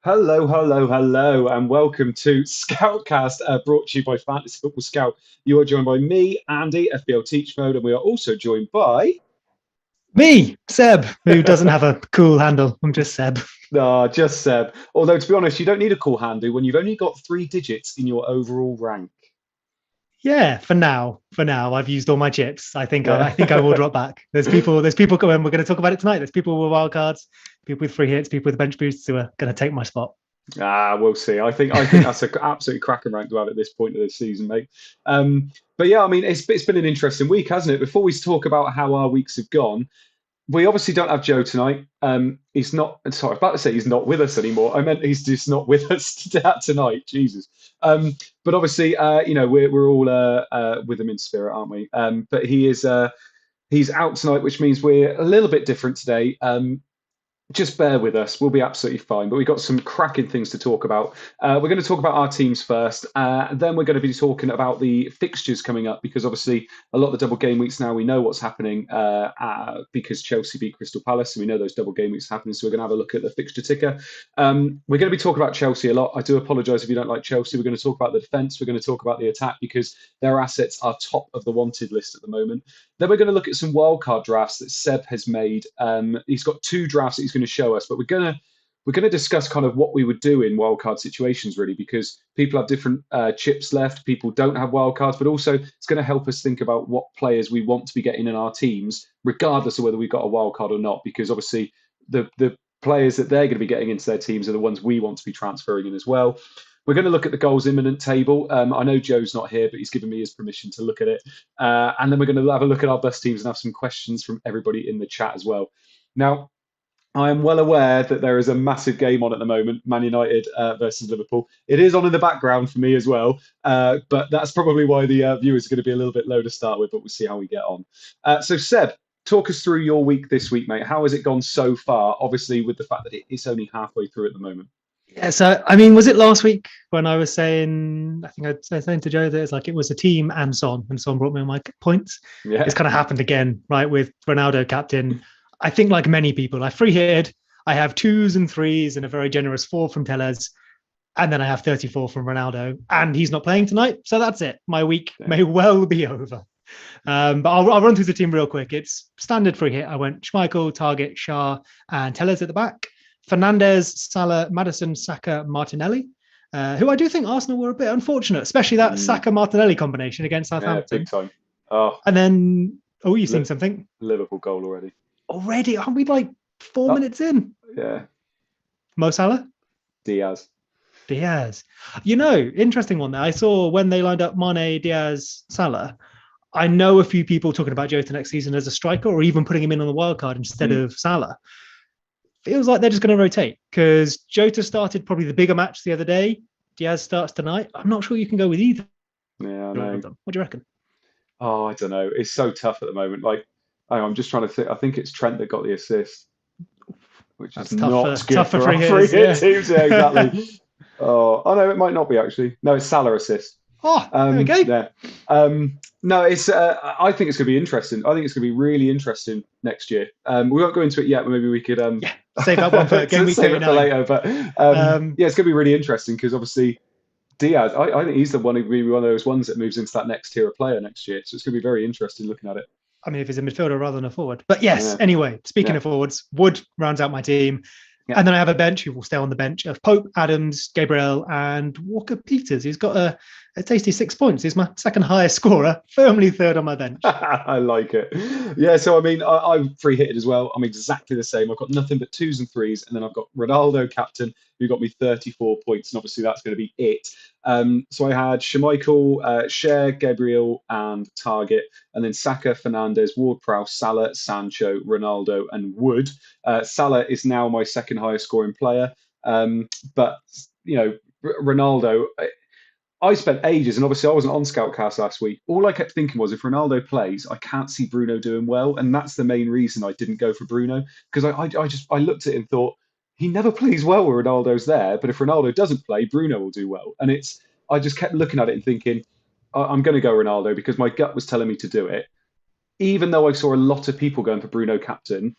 Hello, hello, hello, and welcome to Scoutcast, brought to you by Fantasy Football Scout. You are joined by me, Andy, FPL Teach Mode, and we are also joined by Me, Seb, who doesn't have a cool handle. I'm just Seb. just Seb. Although to be honest, you don't need a cool handle when you've only got 3 digits in your overall rank. Yeah, for now. I've used all my chips. I think Yeah. I think I will drop back. There's people coming. We're going to talk about it tonight. There's people with wildcards, people with free hits, people with bench boosts who are going to take my spot. We'll see. I think that's an absolutely cracking rank to have at this point of the season, mate. But yeah, I mean, it's been an interesting week, hasn't it? Before we talk about how our weeks have gone, we obviously don't have Joe tonight. He's not. Sorry, I was about to say he's not with us anymore. I meant he's just not with us tonight. Jesus. But obviously, we're all with him in spirit, aren't we? But he's out tonight, which means we're a little bit different today. Just bear with us. We'll be absolutely fine. But we've got some cracking things to talk about. We're going to talk about our teams first. Then we're going to be talking about the fixtures coming up because obviously a lot of the double game weeks now, we know what's happening because Chelsea beat Crystal Palace. So we know those double game weeks are happening. So we're going to have a look at the fixture ticker. We're going to be talking about Chelsea a lot. I do apologise if you don't like Chelsea. We're going to talk about the defence. We're going to talk about the attack because their assets are top of the wanted list at the moment. Then we're going to look at some wildcard drafts that Seb has made. He's got 2 drafts that he's going to show us, but we're going to discuss kind of what we would do in wildcard situations, really, because people have different chips left. People don't have wildcards, but also it's going to help us think about what players we want to be getting in our teams, regardless of whether we've got a wildcard or not, because obviously the players that they're going to be getting into their teams are the ones we want to be transferring in as well. We're going to look at the goals imminent table. I know Joe's not here, but he's given me his permission to look at it. And then we're going to have a look at our best teams and have some questions from everybody in the chat as well. Now, I am well aware that there is a massive game on at the moment, Man United versus Liverpool. It is on in the background for me as well, but that's probably why the viewers are going to be a little bit low to start with, but we'll see how we get on. So Seb, talk us through your week this week, mate. How has it gone so far? Obviously, with the fact that it's only halfway through at the moment. Yeah, so I mean, was it last week when I was saying? I think I was saying to Joe that it's like it was a team and Son brought me on my points. Yeah. It's kind of happened again, right? With Ronaldo captain. I think like many people, I free hit. I have 2s and 3s and a very generous 4 from Tellez. And then I have 34 from Ronaldo. And he's not playing tonight. So that's it. My week may well be over. But I'll run through the team real quick. It's standard free hit. I went Schmeichel, Target, Shah, and Tellez at the back. Fernandez, Salah, Madison, Saka, Martinelli. Who I do think Arsenal were a bit unfortunate, especially that Saka-Martinelli combination against Southampton. Yeah, big time. Oh. And then, you've seen something? Liverpool goal already. Already? Aren't we like 4 minutes in? Yeah. Mo Salah? Diaz. Interesting one there. I saw when they lined up Mane, Diaz, Salah. I know a few people talking about Jota next season as a striker or even putting him in on the wild card instead of Salah. Feels like they're just going to rotate because Jota started probably the bigger match the other day. Diaz starts tonight. I'm not sure you can go with either. Yeah, I know. What do you reckon? Oh, I don't know. It's so tough at the moment. Like, I'm just trying to think. I think it's Trent that got the assist, which That's is tough not for, good tough for for our free free hit hits, teams. Yeah, exactly. Oh no, it might not be actually. No, it's Salah assist. Oh, there we go. Yeah. No, it's. I think it's going to be interesting. I think it's going to be really interesting next year. We won't go into it yet, but maybe we could. Save that one for Gameweek save it for 39. later. But yeah, it's going to be really interesting because obviously Diaz. I think he's the one who will be one of those ones that moves into that next tier of player next year. So it's going to be very interesting looking at it. I mean, if he's a midfielder rather than a forward. But yes, anyway, speaking of forwards, Wood rounds out my team. Yeah. And then I have a bench who will stay on the bench of Pope, Adams, Gabriel, and Walker Peters. He's got a tasty 6 points. He's my second highest scorer, firmly third on my bench. I like it. Yeah, so I mean, I'm free hitted as well. I'm exactly the same. I've got nothing but 2s and 3s, and then I've got Ronaldo captain, who got me 34 points, and obviously that's going to be it. So I had Schmeichel, Cher, Gabriel, and Target, and then Saka, Fernandez, Ward-Prowse, Salah, Sancho, Ronaldo, and Wood. Salah is now my second highest scoring player, but Ronaldo. I spent ages, and obviously I wasn't on Scoutcast last week. All I kept thinking was, if Ronaldo plays, I can't see Bruno doing well, and that's the main reason I didn't go for Bruno, because I looked at it and thought he never plays well when Ronaldo's there, but if Ronaldo doesn't play, Bruno will do well. And I just kept looking at it and thinking, I'm going to go Ronaldo because my gut was telling me to do it, even though I saw a lot of people going for Bruno captain.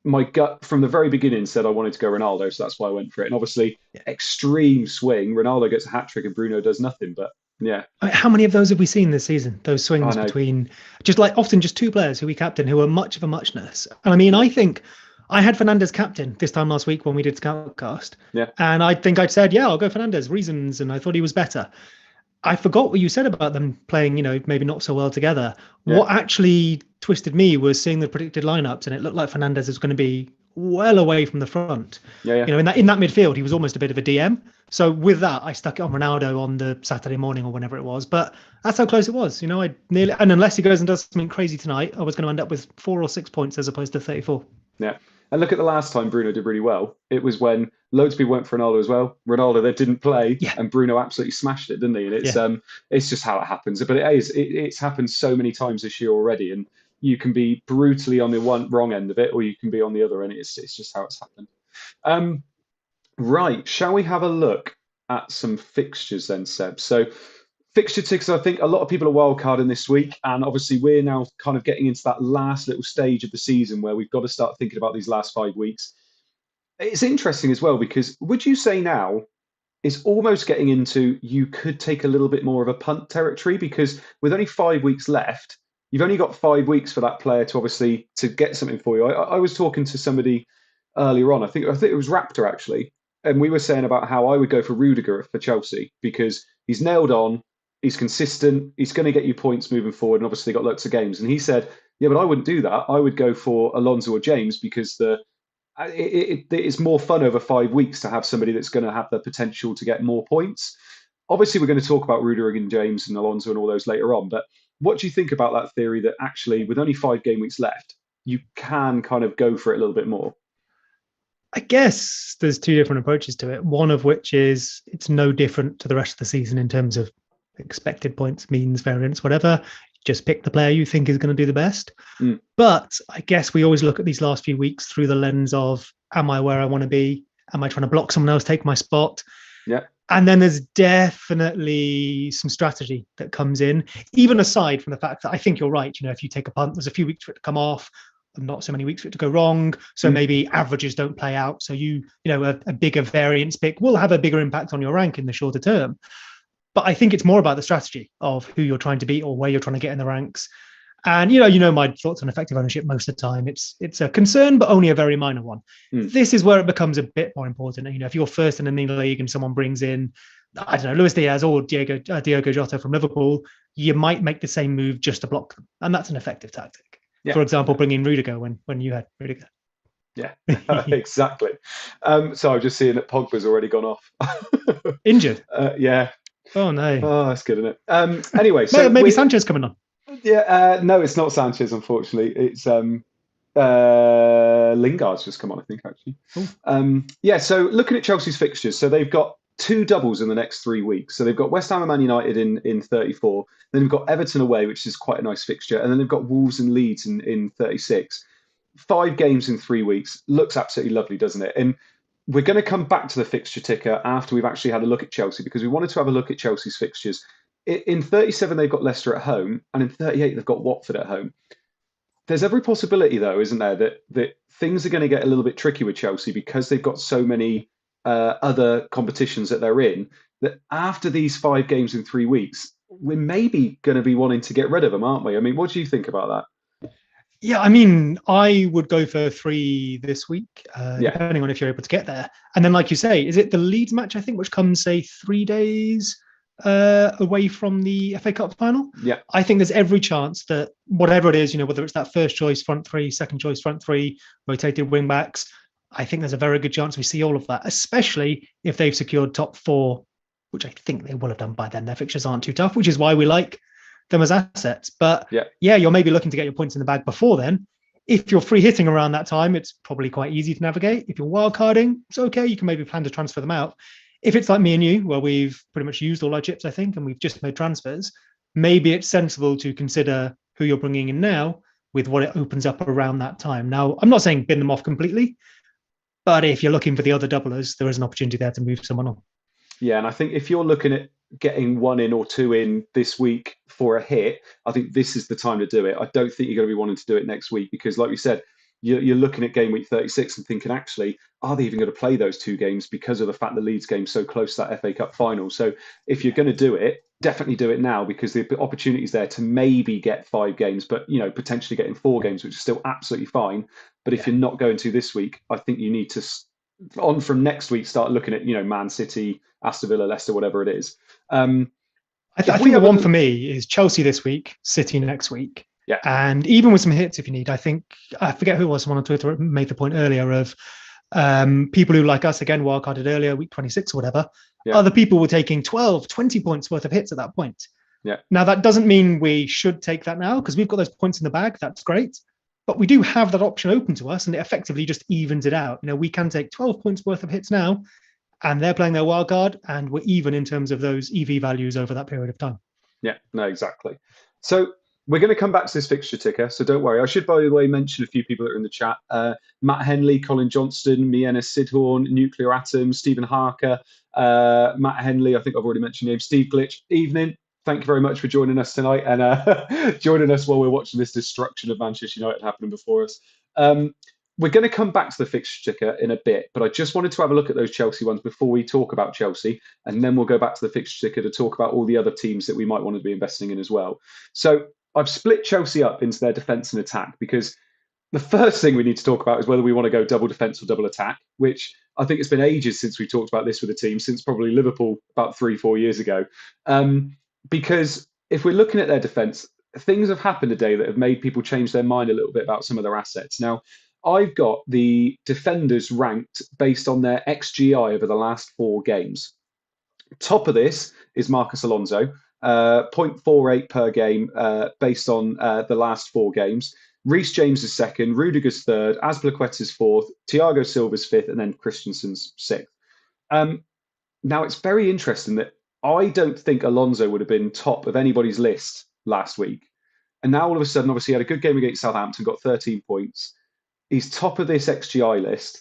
my gut from the very beginning said I wanted to go Ronaldo, so that's why I went for it. And obviously, extreme swing. Ronaldo gets a hat trick and Bruno does nothing. But yeah, I mean, how many of those have we seen this season? Those I swings know. between just like often just two players who we captain who are much of a muchness. And I mean, I think I had Fernandez captain this time last week when we did Scoutcast. Yeah. And I think I'd said, yeah, I'll go Fernandez, reasons. And I thought he was better. I forgot what you said about them playing, maybe not so well together. Yeah. What actually twisted me was seeing the predicted lineups, and it looked like Fernandez was going to be well away from the front. Yeah. In that midfield, he was almost a bit of a DM. So with that, I stuck it on Ronaldo on the Saturday morning or whenever it was. But that's how close it was. I nearly, and unless he goes and does something crazy tonight, I was going to end up with 4 or 6 points as opposed to 34. Yeah. And look at the last time Bruno did really well. It was when loads of people went for Ronaldo as well. Ronaldo that didn't play, and Bruno absolutely smashed it, didn't he? And it's just how it happens. But it's happened so many times this year already, and you can be brutally on the wrong end of it, or you can be on the other end. It's just how it's happened. Right, shall we have a look at some fixtures then, Seb? So fixture tickers, I think a lot of people are wildcarding this week, and obviously we're now kind of getting into that last little stage of the season where we've got to start thinking about these last 5 weeks. It's interesting as well, because would you say now it's almost getting into you could take a little bit more of a punt territory, because with only 5 weeks left, you've only got 5 weeks for that player to obviously to get something for you. I was talking to somebody earlier on, I think it was Raptor actually, and we were saying about how I would go for Rudiger for Chelsea because he's nailed on. He's consistent. He's going to get you points moving forward, and obviously got lots of games. And he said, "Yeah, but I wouldn't do that. I would go for Alonso or James because it's more fun over 5 weeks to have somebody that's going to have the potential to get more points." Obviously, we're going to talk about Rudiger and James and Alonso and all those later on. But what do you think about that theory that actually, with only 5 game weeks left, you can kind of go for it a little bit more? I guess there's 2 different approaches to it. One of which is it's no different to the rest of the season in terms of expected points, means, variance, whatever. Just pick the player you think is going to do the best. But I guess we always look at these last few weeks through the lens of, am I where I want to be? Am I trying to block someone else take my spot? Yeah. And then there's definitely some strategy that comes in, even aside from the fact that I think you're right. If you take a punt, there's a few weeks for it to come off, not so many weeks for it to go wrong. So maybe averages don't play out. So a bigger variance pick will have a bigger impact on your rank in the shorter term. But I think it's more about the strategy of who you're trying to beat or where you're trying to get in the ranks. And my thoughts on effective ownership most of the time. It's a concern, but only a very minor one. This is where it becomes a bit more important. If you're first in the league and someone brings in, I don't know, Luis Diaz or Diogo Jota from Liverpool, you might make the same move just to block them, and that's an effective tactic. For example, bringing Rudiger when you had Rudiger. Yeah, exactly. So I'm just seeing that Pogba's already gone off. Injured? Yeah. Oh, no. Oh, that's good, isn't it? Anyway, so maybe Sanchez coming on. Yeah, no, it's not Sanchez, unfortunately. It's Lingard's just come on, I think, actually. So looking at Chelsea's fixtures, so they've got 2 doubles in the next 3 weeks. So they've got West Ham and Man United in 34. Then they've got Everton away, which is quite a nice fixture. And then they've got Wolves and Leeds in 36. 5 games in 3 weeks. Looks absolutely lovely, doesn't it? And we're going to come back to the fixture ticker after we've actually had a look at Chelsea, because we wanted to have a look at Chelsea's fixtures. In 37, they've got Leicester at home, and in 38, they've got Watford at home. There's every possibility, though, isn't there, that things are going to get a little bit tricky with Chelsea because they've got so many other competitions that they're in, that after these 5 games in 3 weeks, we're maybe going to be wanting to get rid of them, aren't we? I mean, what do you think about that? Yeah, I mean, I would go for 3 this week, depending on if you're able to get there. And then, like you say, is it the Leeds match, I think, which comes, say, 3 days away from the FA Cup final? Yeah. I think there's every chance that whatever it is, whether it's that first choice front 3, second choice front 3, rotated wing backs, I think there's a very good chance we see all of that, especially if they've secured top 4, which I think they will have done by then. Their fixtures aren't too tough, which is why we like them as assets. But you're maybe looking to get your points in the bag before then. If you're free hitting around that time, it's probably quite easy to navigate. If you're wildcarding, it's okay. You can maybe plan to transfer them out. If it's like me and you, where we've pretty much used all our chips, I think, and we've just made transfers, maybe it's sensible to consider who you're bringing in now with what it opens up around that time. Now, I'm not saying bin them off completely, but if you're looking for the other doublers, there is an opportunity there to move someone on. Yeah, and I think if you're looking at getting 1 in or 2 in this week for a hit, I think this is the time to do it. I don't think you're going to be wanting to do it next week because, like we said, you're looking at game week 36 and thinking, actually, are they even going to play those 2 games because of the fact the Leeds game's so close to that FA Cup final? So if you're going to do it, definitely do it now, because the opportunity's there to maybe get 5 games, but potentially getting 4 games, which is still absolutely fine. But if you're not going to this week, I think you need to, on from next week, start looking at Man City, Aston Villa, Leicester, whatever it is. I think the one for me is Chelsea this week, City next week. Yeah. And even with some hits, if you need, I think, I forget who it was, someone on Twitter made the point earlier of people who, like us, again, wildcarded earlier, week 26 or whatever, other people were taking 12, 20 points worth of hits at that point. Yeah. Now, that doesn't mean we should take that now, because we've got those points in the bag. That's great. But we do have that option open to us, and it effectively just evens it out. We can take 12 points worth of hits now, and they're playing their wild card, and we're even in terms of those EV values over that period of time. Yeah, no, exactly. So we're going to come back to this fixture ticker, so don't worry. I should, by the way, mention a few people that are in the chat. Matt Henley, Colin Johnston, Miena Sidhorn, Nuclear Atom, Stephen Harker, Matt Henley, I think I've already mentioned your name, Steve Glitch. Evening. Thank you very much for joining us tonight and joining us while we're watching this destruction of Manchester United happening before us. We're going to come back to the fixture ticker in a bit, but I just wanted to have a look at those Chelsea ones before we talk about Chelsea, and then we'll go back to the fixture ticker to talk about all the other teams that we might want to be investing in as well. So I've split Chelsea up into their defence and attack, because the first thing we need to talk about is whether we want to go double defence or double attack, which I think it's been ages since we talked about this with the team, since probably Liverpool about 3-4 years ago. Because if we're looking at their defence, things have happened today that have made people change their mind a little bit about some of their assets. Now, I've got the defenders ranked based on their XGI over the last 4 games. Top of this is Marcus Alonso, 0.48 per game based on the last 4 games. Reece James is second, Rudiger's third, Azpilicueta's fourth, Thiago Silva's fifth, and then Christensen's sixth. Now, it's very interesting that I don't think Alonso would have been top of anybody's list last week. And now all of a sudden, obviously, he had a good game against Southampton, got 13 points. He's top of this XGI list.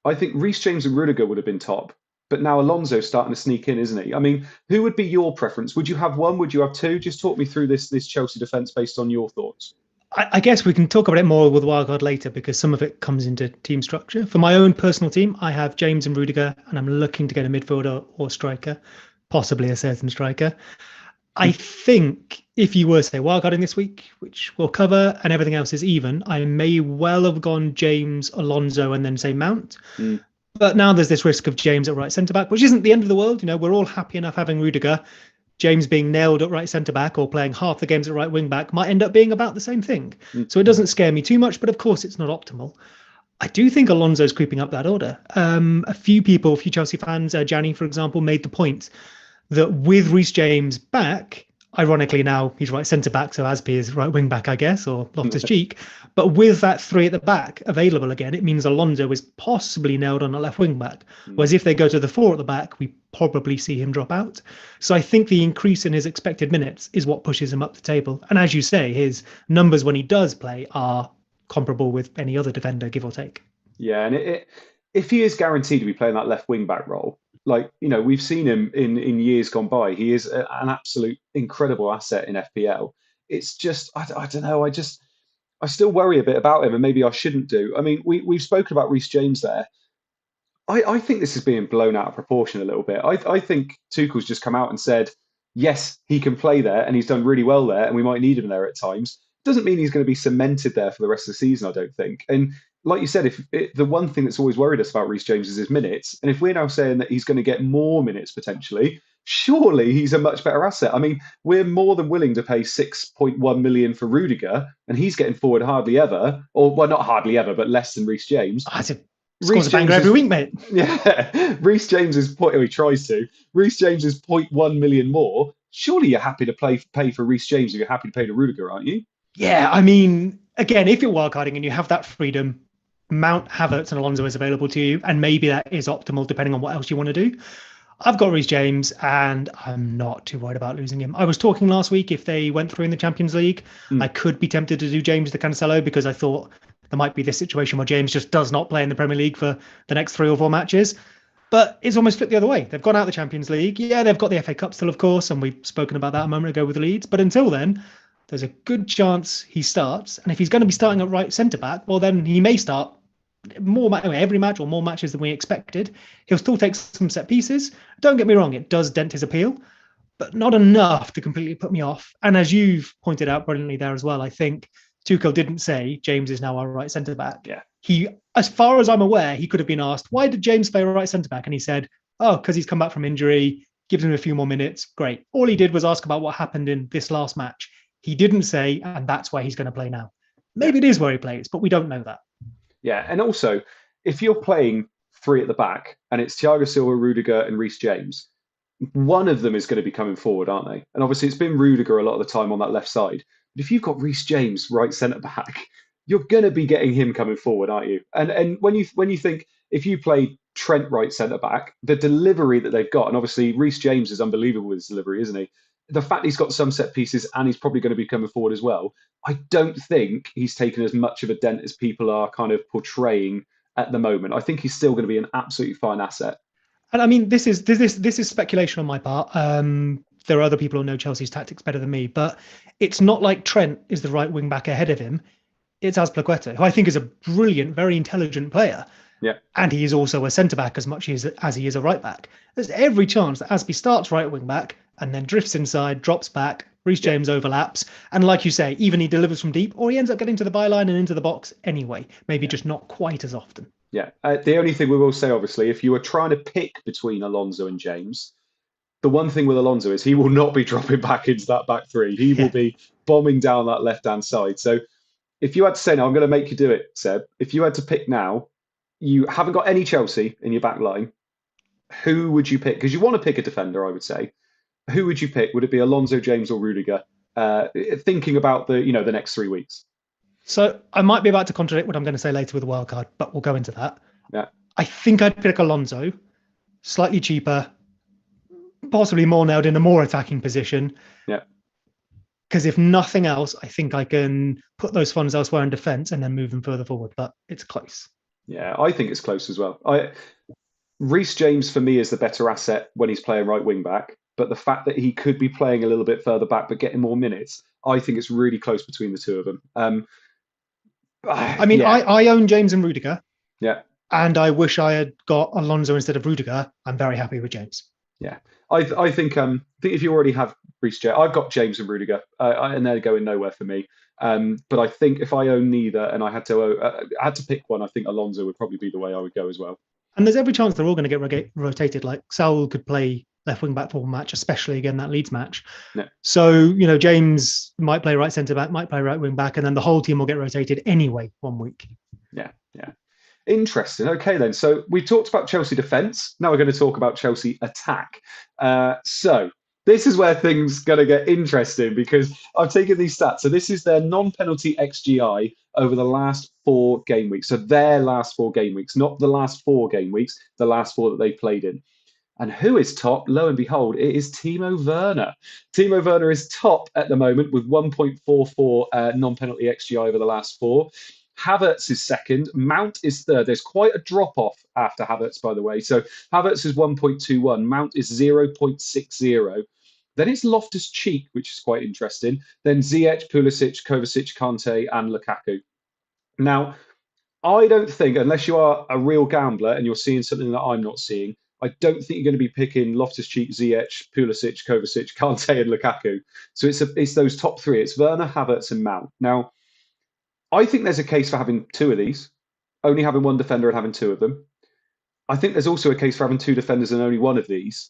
I think Reece James and Rudiger would have been top. But now Alonso's starting to sneak in, isn't he? I mean, who would be your preference? Would you have one? Would you have 2? Just talk me through this Chelsea defence based on your thoughts. I guess we can talk about it more with Wildcard later, because some of it comes into team structure. For my own personal team, I have James and Rudiger, and I'm looking to get a midfielder or striker, possibly a certain striker. I think if you were, say, wildcarding this week, which we'll cover, and everything else is even, I may well have gone James, Alonso, and then say Mount. But now there's this risk of James at right centre-back, which isn't the end of the world. We're all happy enough having Rudiger. James being nailed at right centre-back or playing half the games at right wing-back might end up being about the same thing. So it doesn't scare me too much, but of course it's not optimal. I do think Alonso's creeping up that order. A few Chelsea fans, Gianni, for example, made the point that with Reece James back, ironically now he's right centre-back, so Aspi is right wing-back, I guess, or Loftus-Cheek. But with that 3 at the back available again, it means Alonso is possibly nailed on a left wing-back. Whereas if they go to the 4 at the back, we probably see him drop out. So I think the increase in his expected minutes is what pushes him up the table. And as you say, his numbers when he does play are comparable with any other defender, give or take. Yeah, and if he is guaranteed to be playing that left wing-back role, we've seen him in years gone by. He is an absolute incredible asset in FPL. It's just, I don't know. I still worry a bit about him, and maybe I shouldn't do. I mean, we've spoken about Reece James there. I think this is being blown out of proportion a little bit. I think Tuchel's just come out and said, yes, he can play there, and he's done really well there, and we might need him there at times. Doesn't mean he's going to be cemented there for the rest of the season, I don't think. And like you said, the one thing that's always worried us about Reece James is his minutes. And if we're now saying that he's going to get more minutes potentially, surely he's a much better asset. I mean, we're more than willing to pay 6.1 million for Rudiger, and he's getting forward hardly ever, or well, not hardly ever, but less than Reece James. Scores a banger every week, mate. Yeah, Reece James is he tries to. Reece James is 0.1 million more. Surely you're happy to pay for Reece James if you're happy to pay to Rudiger, aren't you? Yeah, I mean, again, if you're wildcarding and you have that freedom, Mount, Havertz and Alonso is available to you, and maybe that is optimal depending on what else you want to do. I've got Reece James, and I'm not too worried about losing him. I was talking last week, if they went through in the Champions League, I could be tempted to do James to Cancelo, because I thought there might be this situation where James just does not play in the Premier League for the next 3 or 4 matches. But it's almost flipped the other way. They've gone out of the Champions League. Yeah, they've got the FA Cup still, of course, and we've spoken about that a moment ago with Leeds. But until then, there's a good chance he starts. And if he's going to be starting at right centre back, well, then he may start every match or more matches than we expected. He'll still take some set pieces. Don't get me wrong, it does dent his appeal, but not enough to completely put me off. And as you've pointed out brilliantly there as well, I think Tuchel didn't say James is now our right centre back. Yeah. He, as far as I'm aware, he could have been asked, why did James play right centre back? And he said, oh, because he's come back from injury, gives him a few more minutes. Great. All he did was ask about what happened in this last match. He didn't say, and that's why he's going to play now. Maybe it is where he plays, but we don't know that. Yeah, and also, if you're playing 3 at the back and it's Thiago Silva, Rudiger, and Reece James, one of them is going to be coming forward, aren't they? And obviously, it's been Rudiger a lot of the time on that left side. But if you've got Reece James right centre back, you're going to be getting him coming forward, aren't you? And when you think if you play Trent right centre back, the delivery that they've got, and obviously Reece James is unbelievable with his delivery, isn't he? The fact he's got some set pieces and he's probably going to be coming forward as well, I don't think he's taken as much of a dent as people are kind of portraying at the moment. I think he's still going to be an absolutely fine asset. And I mean, this is speculation on my part. There are other people who know Chelsea's tactics better than me, but it's not like Trent is the right wing back ahead of him. It's Azpilicueta, who I think is a brilliant, very intelligent player. Yeah. And he is also a centre back as much as he is a right back. There's every chance that Azpi starts right wing back and then drifts inside, drops back, Reece James overlaps. And like you say, even he delivers from deep, or he ends up getting to the byline and into the box anyway. Maybe just not quite as often. Yeah. The only thing we will say, obviously, if you were trying to pick between Alonso and James, the one thing with Alonso is he will not be dropping back into that back 3. He will be bombing down that left-hand side. So if you had to say, now I'm going to make you do it, Seb, if you had to pick now, you haven't got any Chelsea in your back line, who would you pick? Because you want to pick a defender, I would say. Who would you pick? Would it be Alonso, James, or Rudiger? Thinking about the next 3 weeks. So I might be about to contradict what I'm going to say later with the wildcard, but we'll go into that. Yeah. I think I'd pick Alonso, slightly cheaper, possibly more nailed in a more attacking position. Yeah. Because if nothing else, I think I can put those funds elsewhere in defence and then move them further forward, but it's close. Yeah, I think it's close as well. Reece James, for me, is the better asset when he's playing right wing back. But the fact that he could be playing a little bit further back but getting more minutes, I think it's really close between the two of them. I own James and Rudiger. Yeah. And I wish I had got Alonso instead of Rudiger. I'm very happy with James. Yeah. I think if you already have Reece James, I've got James and Rudiger, and they're going nowhere for me. But I think if I own neither and I had to pick one, I think Alonso would probably be the way I would go as well. And there's every chance they're all going to get rotated. Like Saul could play left wing back for one match, especially again that Leeds match. Yeah. So James might play right centre back, might play right wing back, and then the whole team will get rotated anyway 1 week. Yeah. Interesting. Okay, then. So we talked about Chelsea defence. Now we're going to talk about Chelsea attack. So this is where things going to get interesting because I've taken these stats. So this is their non-penalty XGI over the last 4 game weeks. So their last 4 game weeks, not the last 4 game weeks, the last 4 that they played in. And who is top? Lo and behold, it is Timo Werner. Timo Werner is top at the moment with 1.44 non-penalty XGI over the last 4. Havertz is second. Mount is third. There's quite a drop-off after Havertz, by the way. So Havertz is 1.21. Mount is 0.60. Then it's Loftus-Cheek, which is quite interesting. Then Ziyech, Pulisic, Kovacic, Kante, and Lukaku. Now, I don't think, unless you are a real gambler and you're seeing something that I'm not seeing, I don't think you're going to be picking Loftus-Cheek, Ziyech, Pulisic, Kovacic, Kante, and Lukaku. So it's those top 3. It's Werner, Havertz, and Mount. Now, I think there's a case for having 2 of these, only having 1 defender and having 2 of them. I think there's also a case for having 2 defenders and only 1 of these.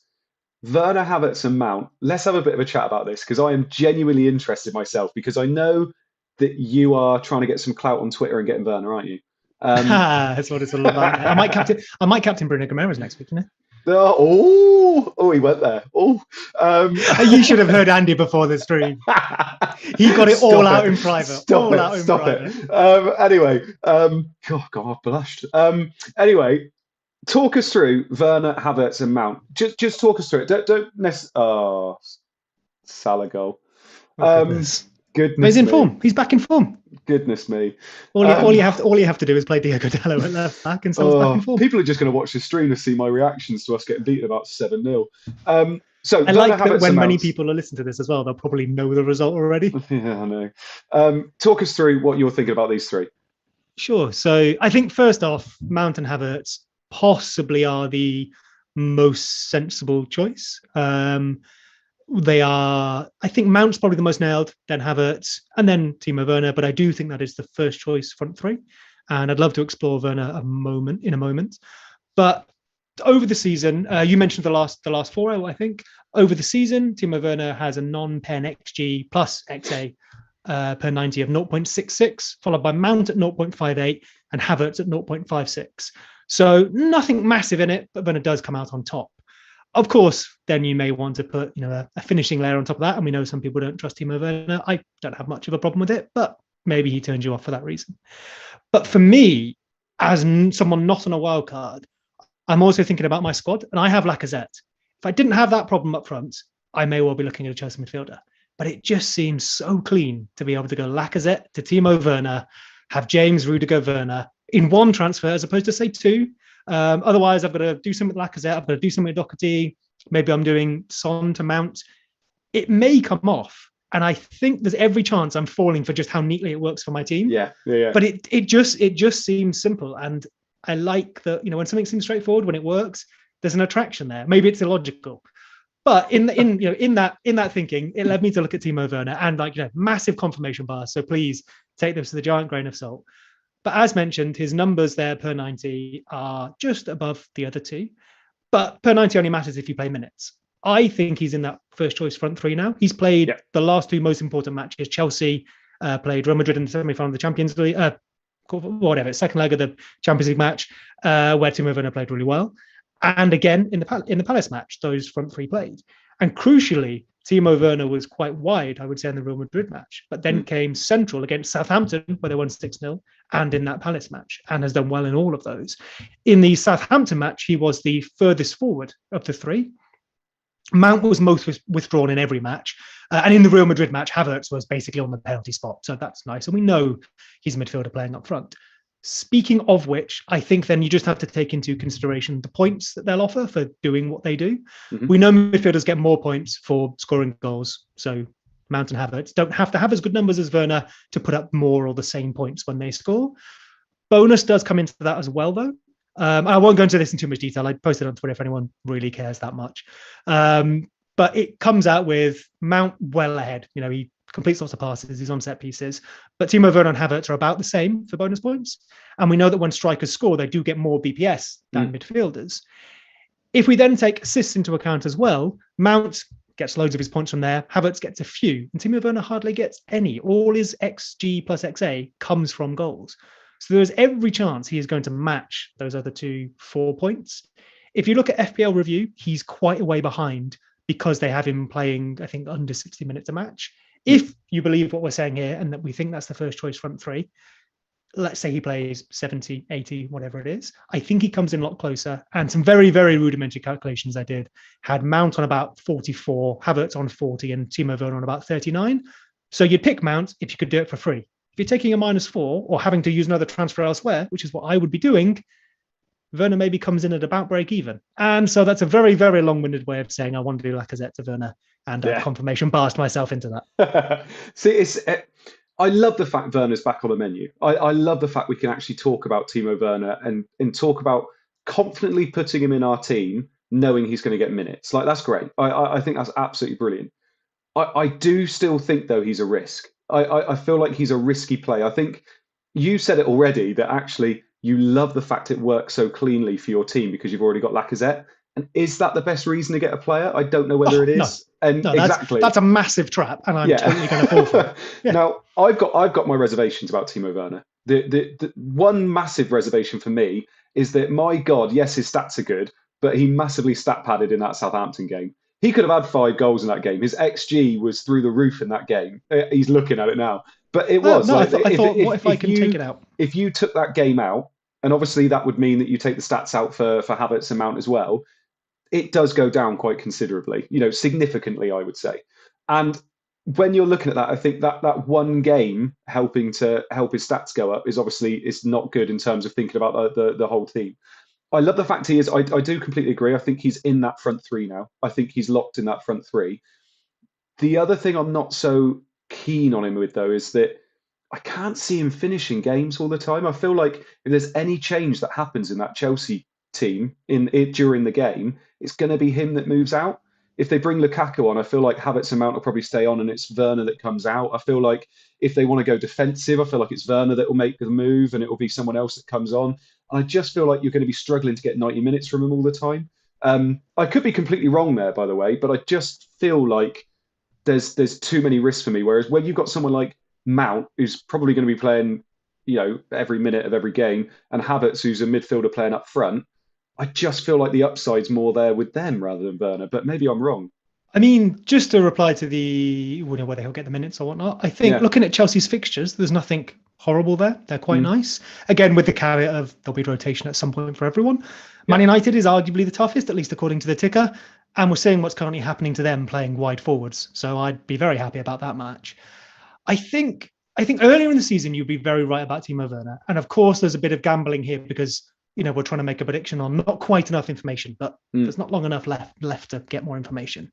Werner, Havertz, and Mount. Let's have a bit of a chat about this because I am genuinely interested myself because I know that you are trying to get some clout on Twitter and getting Werner, aren't you? That's what it's all about. I might captain Bruno Guimaraes next week, Oh, he went there. You should have heard Andy before the stream. He got it all out in private. Stop it. Anyway, God, I've blushed. Anyway, talk us through Werner, Havertz, and Mount. Just talk us through it. Don't necessarily. Salah goal. Goodness but he's in form. He's back in form. Goodness me. All you have to do is play Diogo Dalot at left back and Salah's back in form. People are just going to watch the stream to see my reactions to us getting beaten about 7-0. So I Werner, like that Havertz, when and many Mount. people are listening to this as well, they'll probably know the result already. Yeah, I know. Talk us through what you're thinking about these three. Sure. So I think first off, Mount and Havertz possibly are the most sensible choice. They are, I think Mount's probably the most nailed, then Havertz, and then Timo Werner. But I do think that is the first choice front three. And I'd love to explore Werner in a moment. But over the season, you mentioned the last four, I think. Over the season, Timo Werner has a non-pen XG plus XA per 90 of 0.66, followed by Mount at 0.58 and Havertz at 0.56. So nothing massive in it, but Werner does come out on top. Of course, then you may want to put a finishing layer on top of that. And we know some people don't trust Timo Werner. I don't have much of a problem with it, but maybe he turns you off for that reason. But for me, as someone not on a wild card, I'm also thinking about my squad, and I have Lacazette. If I didn't have that problem up front, I may well be looking at a Chelsea midfielder. But it just seems so clean to be able to go Lacazette to Timo Werner, have James Rudiger Werner in one transfer as opposed to, say, two. Otherwise, I've got to do something with Lacazette. I've got to do something with Doherty. Maybe I'm doing Son to Mount. It may come off. And I think there's every chance I'm falling for just how neatly it works for my team. Yeah. But it just seems simple. And I like that, when something seems straightforward, when it works, there's an attraction there. Maybe it's illogical. But in that thinking, it led me to look at Timo Werner and massive confirmation bias. So please take this with a giant grain of salt. But as mentioned, his numbers there per 90 are just above the other two. But per 90 only matters if you play minutes. I think he's in that first choice front three now. He's played the last two most important matches. Chelsea played Real Madrid in the semi-final of the Champions League, second leg of the Champions League match, where Timo Werner played really well. And again, in the Palace match, those front three played. And crucially, Timo Werner was quite wide, I would say, in the Real Madrid match, but then came central against Southampton, where they won 6-0, and in that Palace match, and has done well in all of those. In the Southampton match, he was the furthest forward of the three. Mount was most withdrawn in every match. And in the Real Madrid match, Havertz was basically on the penalty spot. So that's nice. And we know he's a midfielder playing up front. Speaking of which, I think then you just have to take into consideration the points that they'll offer for doing what they do. Mm-hmm. We know midfielders get more points for scoring goals. So Mount and Havertz don't have to have as good numbers as Werner to put up more or the same points when they score. Bonus does come into that as well, though. I won't go into this in too much detail. I posted on Twitter if anyone really cares that much. But it comes out with Mount well ahead. He completes lots of passes. He's on set pieces. But Timo Werner and Havertz are about the same for bonus points. And we know that when strikers score, they do get more BPS than midfielders. If we then take assists into account as well, Mount gets loads of his points from there. Havertz gets a few. And Timo Werner hardly gets any. All his XG plus XA comes from goals. So there's every chance he is going to match those other 4 points. If you look at FPL review, he's quite a way behind because they have him playing, I think, under 60 minutes a match. If you believe what we're saying here and that we think that's the first choice front three, let's say he plays 70, 80, whatever it is, I think he comes in a lot closer. And some very, very rudimentary calculations I did had Mount on about 44, Havertz on 40, and Timo Werner on about 39. So you'd pick Mount if you could do it for free. If you're taking a -4 or having to use another transfer elsewhere, which is what I would be doing, Werner maybe comes in at about break even. And so that's a very, very long-winded way of saying I want to do Lacazette to Werner, and confirmation biased myself into that. See, I love the fact Werner's back on the menu. I love the fact we can actually talk about Timo Werner and talk about confidently putting him in our team, knowing he's going to get minutes. That's great. I think that's absolutely brilliant. I do still think, though, he's a risk. I feel like he's a risky play. I think you said it already that actually you love the fact it works so cleanly for your team because you've already got Lacazette. And is that the best reason to get a player? I don't know whether it is. No. And exactly, that's a massive trap, and I'm totally going to fall for it. Yeah. Now, I've got my reservations about Timo Werner. The one massive reservation for me is that, my God, yes, his stats are good, but he massively stat padded in that Southampton game. He could have had 5 goals in that game. His XG was through the roof in that game. He's looking at it now. But it was. I thought, what if I can take it out? If you took that game out, and obviously that would mean that you take the stats out for Havertz and Mount as well, it does go down quite considerably, significantly, I would say. And when you're looking at that, I think that one game helping to help his stats go up is obviously not good in terms of thinking about the whole team. I love the fact he is. I do completely agree. I think he's in that front three now. I think he's locked in that front three. The other thing I'm not so keen on him with, though, is that I can't see him finishing games all the time. I feel like if there's any change that happens in that Chelsea team in it during the game, it's going to be him that moves out. If they bring Lukaku on, I feel like Havertz and Mount will probably stay on, and it's Werner that comes out. I feel like if they want to go defensive, I feel like it's Werner that will make the move, and it will be someone else that comes on. And I just feel like you're going to be struggling to get 90 minutes from him all the time. I could be completely wrong there, by the way, but I just feel like there's too many risks for me. Whereas when you've got someone like Mount, who's probably going to be playing, every minute of every game, and Havertz, who's a midfielder playing up front, I just feel like the upside's more there with them rather than Werner. But maybe I'm wrong. I mean, just to reply to the whether he'll get the minutes or whatnot, I think looking at Chelsea's fixtures, there's nothing horrible there. They're quite nice. Again, with the caveat of there'll be rotation at some point for everyone. Man United is arguably the toughest, at least according to the ticker. And we're seeing what's currently happening to them playing wide forwards. So I'd be very happy about that match. I think earlier in the season, you'd be very right about Timo Werner. And of course, there's a bit of gambling here because, we're trying to make a prediction on not quite enough information, but there's not long enough left to get more information.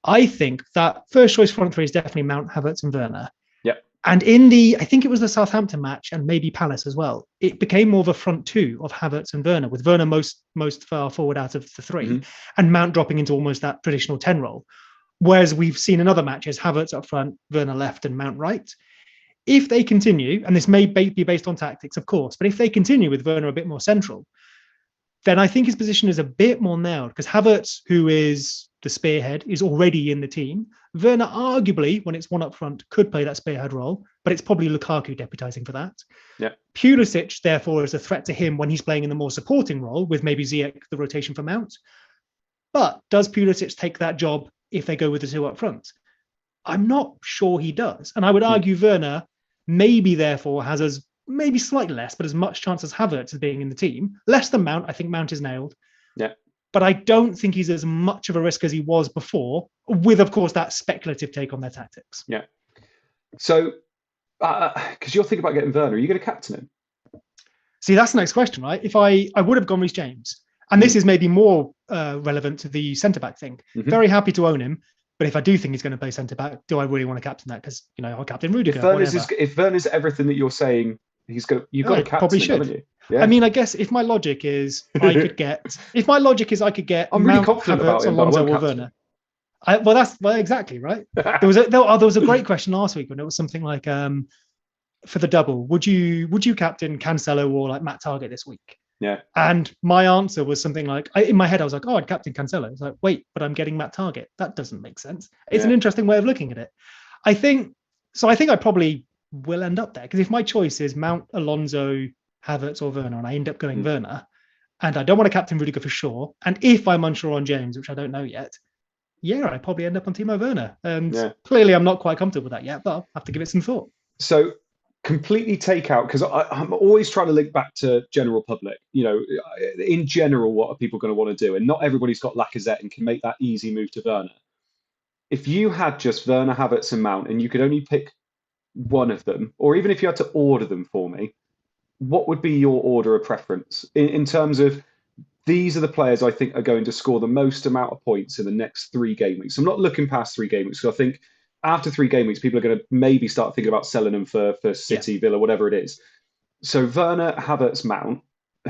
I think that first choice front three is definitely Mount, Havertz and Werner. Yep. And I think it was the Southampton match and maybe Palace as well, it became more of a front two of Havertz and Werner, with Werner most far forward out of the three, and Mount dropping into almost that traditional 10 role. Whereas we've seen in other matches, Havertz up front, Werner left and Mount right. If they continue, and this may be based on tactics, of course, but if they continue with Werner a bit more central, then I think his position is a bit more nailed, because Havertz, who is the spearhead, is already in the team. Werner, arguably, when it's one up front, could play that spearhead role, but it's probably Lukaku deputising for that. Yeah. Pulisic, therefore, is a threat to him when he's playing in the more supporting role, with maybe Ziyech, the rotation for Mount. But does Pulisic take that job if they go with the two up front? I'm not sure he does. And I would argue Werner maybe, therefore, has maybe slightly less, but as much chance as Havertz as being in the team. Less than Mount. I think Mount is nailed. Yeah. But I don't think he's as much of a risk as he was before, with, of course, that speculative take on their tactics. Yeah. So, because you're thinking about getting Werner, are you going to captain him? See, that's the next question, right? If I would have gone Reece James, and this is maybe more relevant to the centre-back thing. Very happy to own him. But if I do think he's going to play centre-back, do I really want to captain that? Because, I'll captain Rudiger. If Werner's everything that you're saying, you've got to captain him, haven't you? Yeah. I mean, I guess if my logic is I could get I'm Mount, really confident about him, Alonso or Werner. Well, exactly right. There was a great question last week when it was something like, for the double, would you captain Cancelo or like Matt Target this week? Yeah. And my answer was something like, in my head, I was like, I'd captain Cancelo. It's like, wait, but I'm getting Matt Target. That doesn't make sense. It's an interesting way of looking at it. I think I probably will end up there, because if my choice is Mount, Alonso, Havertz or Werner, and I end up going Werner, and I don't want to captain Rudiger for sure, and if I'm unsure on James, which I don't know yet, I probably end up on Timo Werner. And clearly I'm not quite comfortable with that yet, but I'll have to give it some thought. So completely take out, because I'm always trying to link back to general public, in general, what are people going to want to do? And not everybody's got Lacazette and can make that easy move to Werner. If you had just Werner, Havertz and Mount, and you could only pick one of them, or even if you had to order them for me, what would be your order of preference in terms of these are the players I think are going to score the most amount of points in the next 3 game weeks? I'm not looking past 3 game weeks, because I think after 3 game weeks, people are going to maybe start thinking about selling them for City, Villa, whatever it is. So Werner, Havertz, Mount,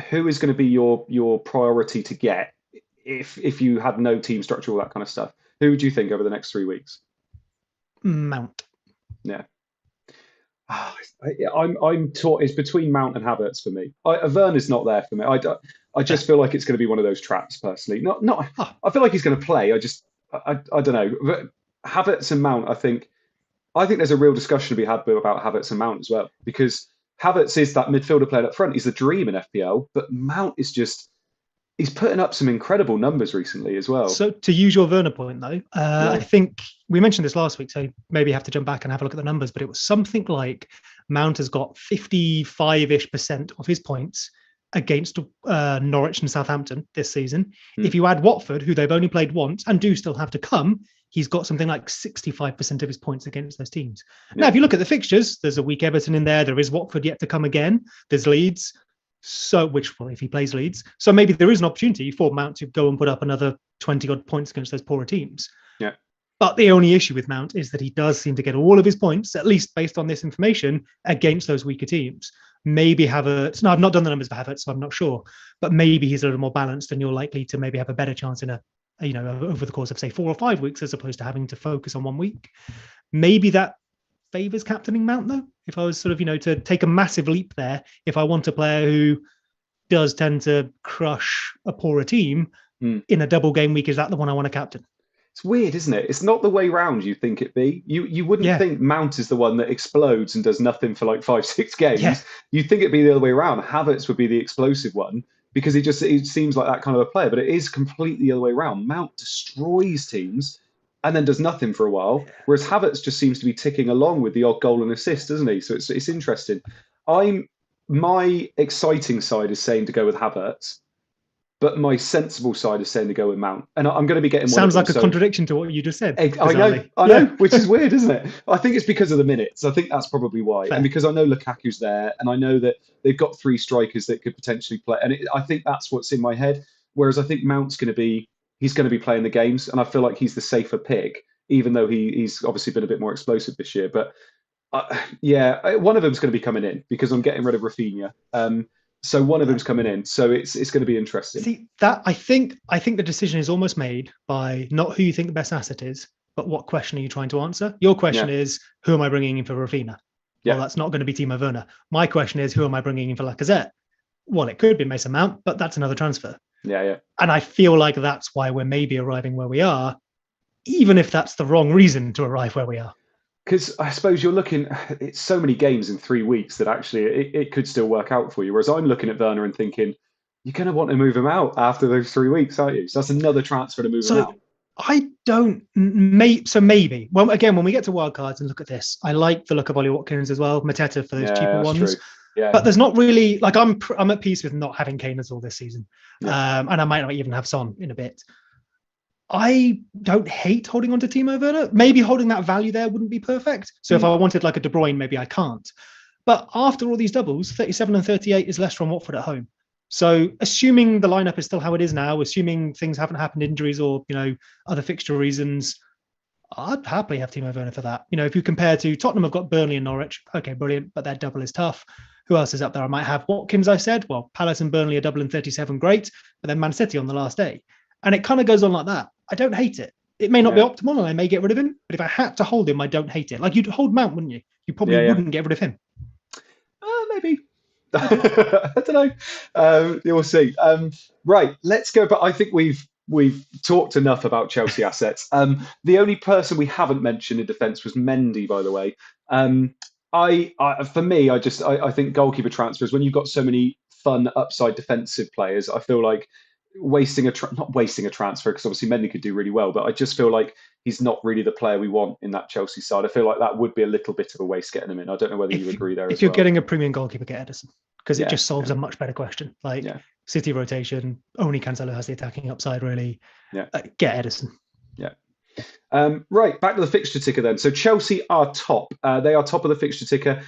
who is going to be your priority to get if you had no team structure, all that kind of stuff? Who would you think over the next 3 weeks? Mount. Yeah. I'm taught it's between Mount and Havertz for me. Werner's not there for me. I just feel like it's going to be one of those traps personally. I feel like he's going to play. I don't know. But Havertz and Mount, I think there's a real discussion to be had about Havertz and Mount as well, because Havertz is that midfielder playing up front. He's the dream in FPL, but Mount is he's putting up some incredible numbers recently as well. So to use your Werner point, though, I think we mentioned this last week, so maybe have to jump back and have a look at the numbers, but it was something like Mount has got 55-ish% of his points against Norwich and Southampton this season. If you add Watford, who they've only played once and do still have to come, he's got something like 65% of his points against those teams. Now, if you look at the fixtures, there's a weak Everton in there. There is Watford yet to come again. There's Leeds. So, if he plays Leeds, so maybe there is an opportunity for Mount to go and put up another 20 odd points against those poorer teams. Yeah. But the only issue with Mount is that he does seem to get all of his points, at least based on this information, against those weaker teams. Maybe Havertz. No, I've not done the numbers for Havertz, so I'm not sure. But maybe he's a little more balanced, and you're likely to maybe have a better chance in over the course of say 4 or 5 weeks, as opposed to having to focus on 1 week. Maybe that favors captaining Mount, though. If I was sort of, to take a massive leap there, if I want a player who does tend to crush a poorer team in a double game week, is that the one I want to captain? It's weird, isn't it? It's not the way round you think it'd be. You wouldn't think Mount is the one that explodes and does nothing for like 5-6 games. Yeah. You'd think it'd be the other way around. Havertz would be the explosive one because it seems like that kind of a player, but it is completely the other way around. Mount destroys teams and then does nothing for a while, whereas Havertz just seems to be ticking along with the odd goal and assist, doesn't he? So it's interesting. My exciting side is saying to go with Havertz, but my sensible side is saying to go with Mount. And I'm going to be getting sounds like a contradiction to what you just said. I know, which is weird, isn't it? I think it's because of the minutes. I think that's probably why. Fair. And because I know Lukaku's there, and I know that they've got 3 strikers that could potentially play. And I think that's what's in my head. Whereas I think Mount's going to be playing the games, and I feel like he's the safer pick, even though he's obviously been a bit more explosive this year. But one of them's going to be coming in because I'm getting rid of Rafinha. So one of them's coming in. So it's going to be interesting. See, that I think the decision is almost made by not who you think the best asset is, but what question are you trying to answer? Your question is, who am I bringing in for Rafinha? Yeah. Well, that's not going to be Timo Werner. My question is, who am I bringing in for Lacazette? Well, it could be Mason Mount, but that's another transfer. Yeah. And I feel like that's why we're maybe arriving where we are, even if that's the wrong reason to arrive where we are. Because I suppose you're looking, it's so many games in 3 weeks that actually it could still work out for you. Whereas I'm looking at Werner and thinking, you're going to want to move him out after those 3 weeks, aren't you? So that's another transfer to move him out. I don't, maybe. Well, again, when we get to Wildcards and look at this, I like the look of Ollie Watkins as well, Mateta for those cheaper ones. True. Yeah. But there's not really, like I'm at peace with not having Kane at all this season. Yeah. And I might not even have Son in a bit. I don't hate holding on to Timo Werner. Maybe holding that value there wouldn't be perfect. So if I wanted like a De Bruyne, maybe I can't. But after all these doubles, 37 and 38 is Leicester and Watford at home. So assuming the lineup is still how it is now, assuming things haven't happened, injuries or, other fixture reasons, I'd happily have Timo Werner for that. If you compare to Tottenham, have got Burnley and Norwich. Okay, brilliant. But their double is tough. Who else is up there? I might have Watkins, I said. Well, Palace and Burnley are double in 37, great. But then Man City on the last day. And it kind of goes on like that. I don't hate it. It may not be optimal and I may get rid of him, but if I had to hold him, I don't hate it. Like you'd hold Mount, wouldn't you? You probably wouldn't get rid of him. Maybe. I don't know. You'll see. Right, let's go. But I think we've talked enough about Chelsea assets. The only person we haven't mentioned in defence was Mendy, by the way. For me, I think goalkeeper transfers, when you've got so many fun upside defensive players, I feel like not wasting a transfer, because obviously Mendy could do really well, but I just feel like he's not really the player we want in that Chelsea side. I feel like that would be a little bit of a waste getting him in. I don't know whether you agree there. If you're getting a premium goalkeeper, get Ederson, because it just solves a much better question. Like City rotation, only Cancelo has the attacking upside, really. Get Ederson. Yeah. Right, back to the fixture ticker then. So Chelsea are top. They are top of the fixture ticker.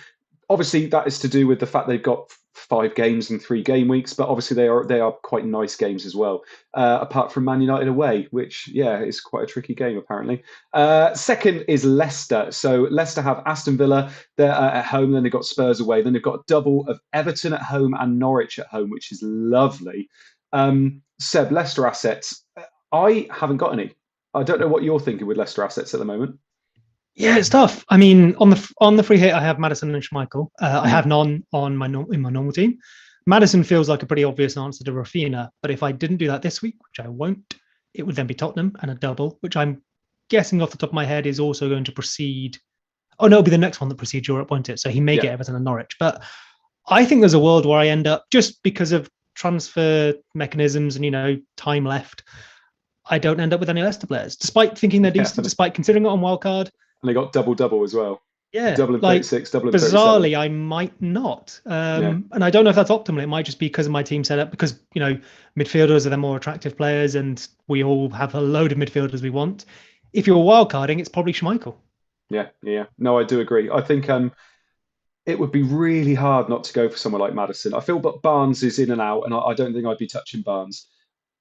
Obviously, that is to do with the fact they've got 5 games in 3 game weeks, but obviously they are quite nice games as well. Apart from Man United away, which is quite a tricky game apparently. Second is Leicester. So Leicester have Aston Villa, they're at home, then they've got Spurs away, then they've got a double of Everton at home and Norwich at home, which is lovely. Seb, Leicester assets. I haven't got any. I don't know what you're thinking with Leicester assets at the moment. Yeah, it's tough. I mean, on the free hit, I have Maddison and Schmeichel. I have none in my normal team. Maddison feels like a pretty obvious answer to Rafinha, but if I didn't do that this week, which I won't, it would then be Tottenham and a double, which I'm guessing off the top of my head is also going to precede. Oh no, it'll be the next one that precedes Europe, won't it? So he may get Everton and Norwich, but I think there's a world where I end up, just because of transfer mechanisms and time left, I don't end up with any Leicester players, despite thinking they're decent, despite considering it on Wildcard. And they got double as well. Yeah. Double in 36, double in 37. Bizarrely, I might not. And I don't know if that's optimal. It might just be because of my team setup, because, midfielders are the more attractive players and we all have a load of midfielders we want. If you're wildcarding, it's probably Schmeichel. Yeah. No, I do agree. I think it would be really hard not to go for someone like Madison. I feel that Barnes is in and out, and I don't think I'd be touching Barnes.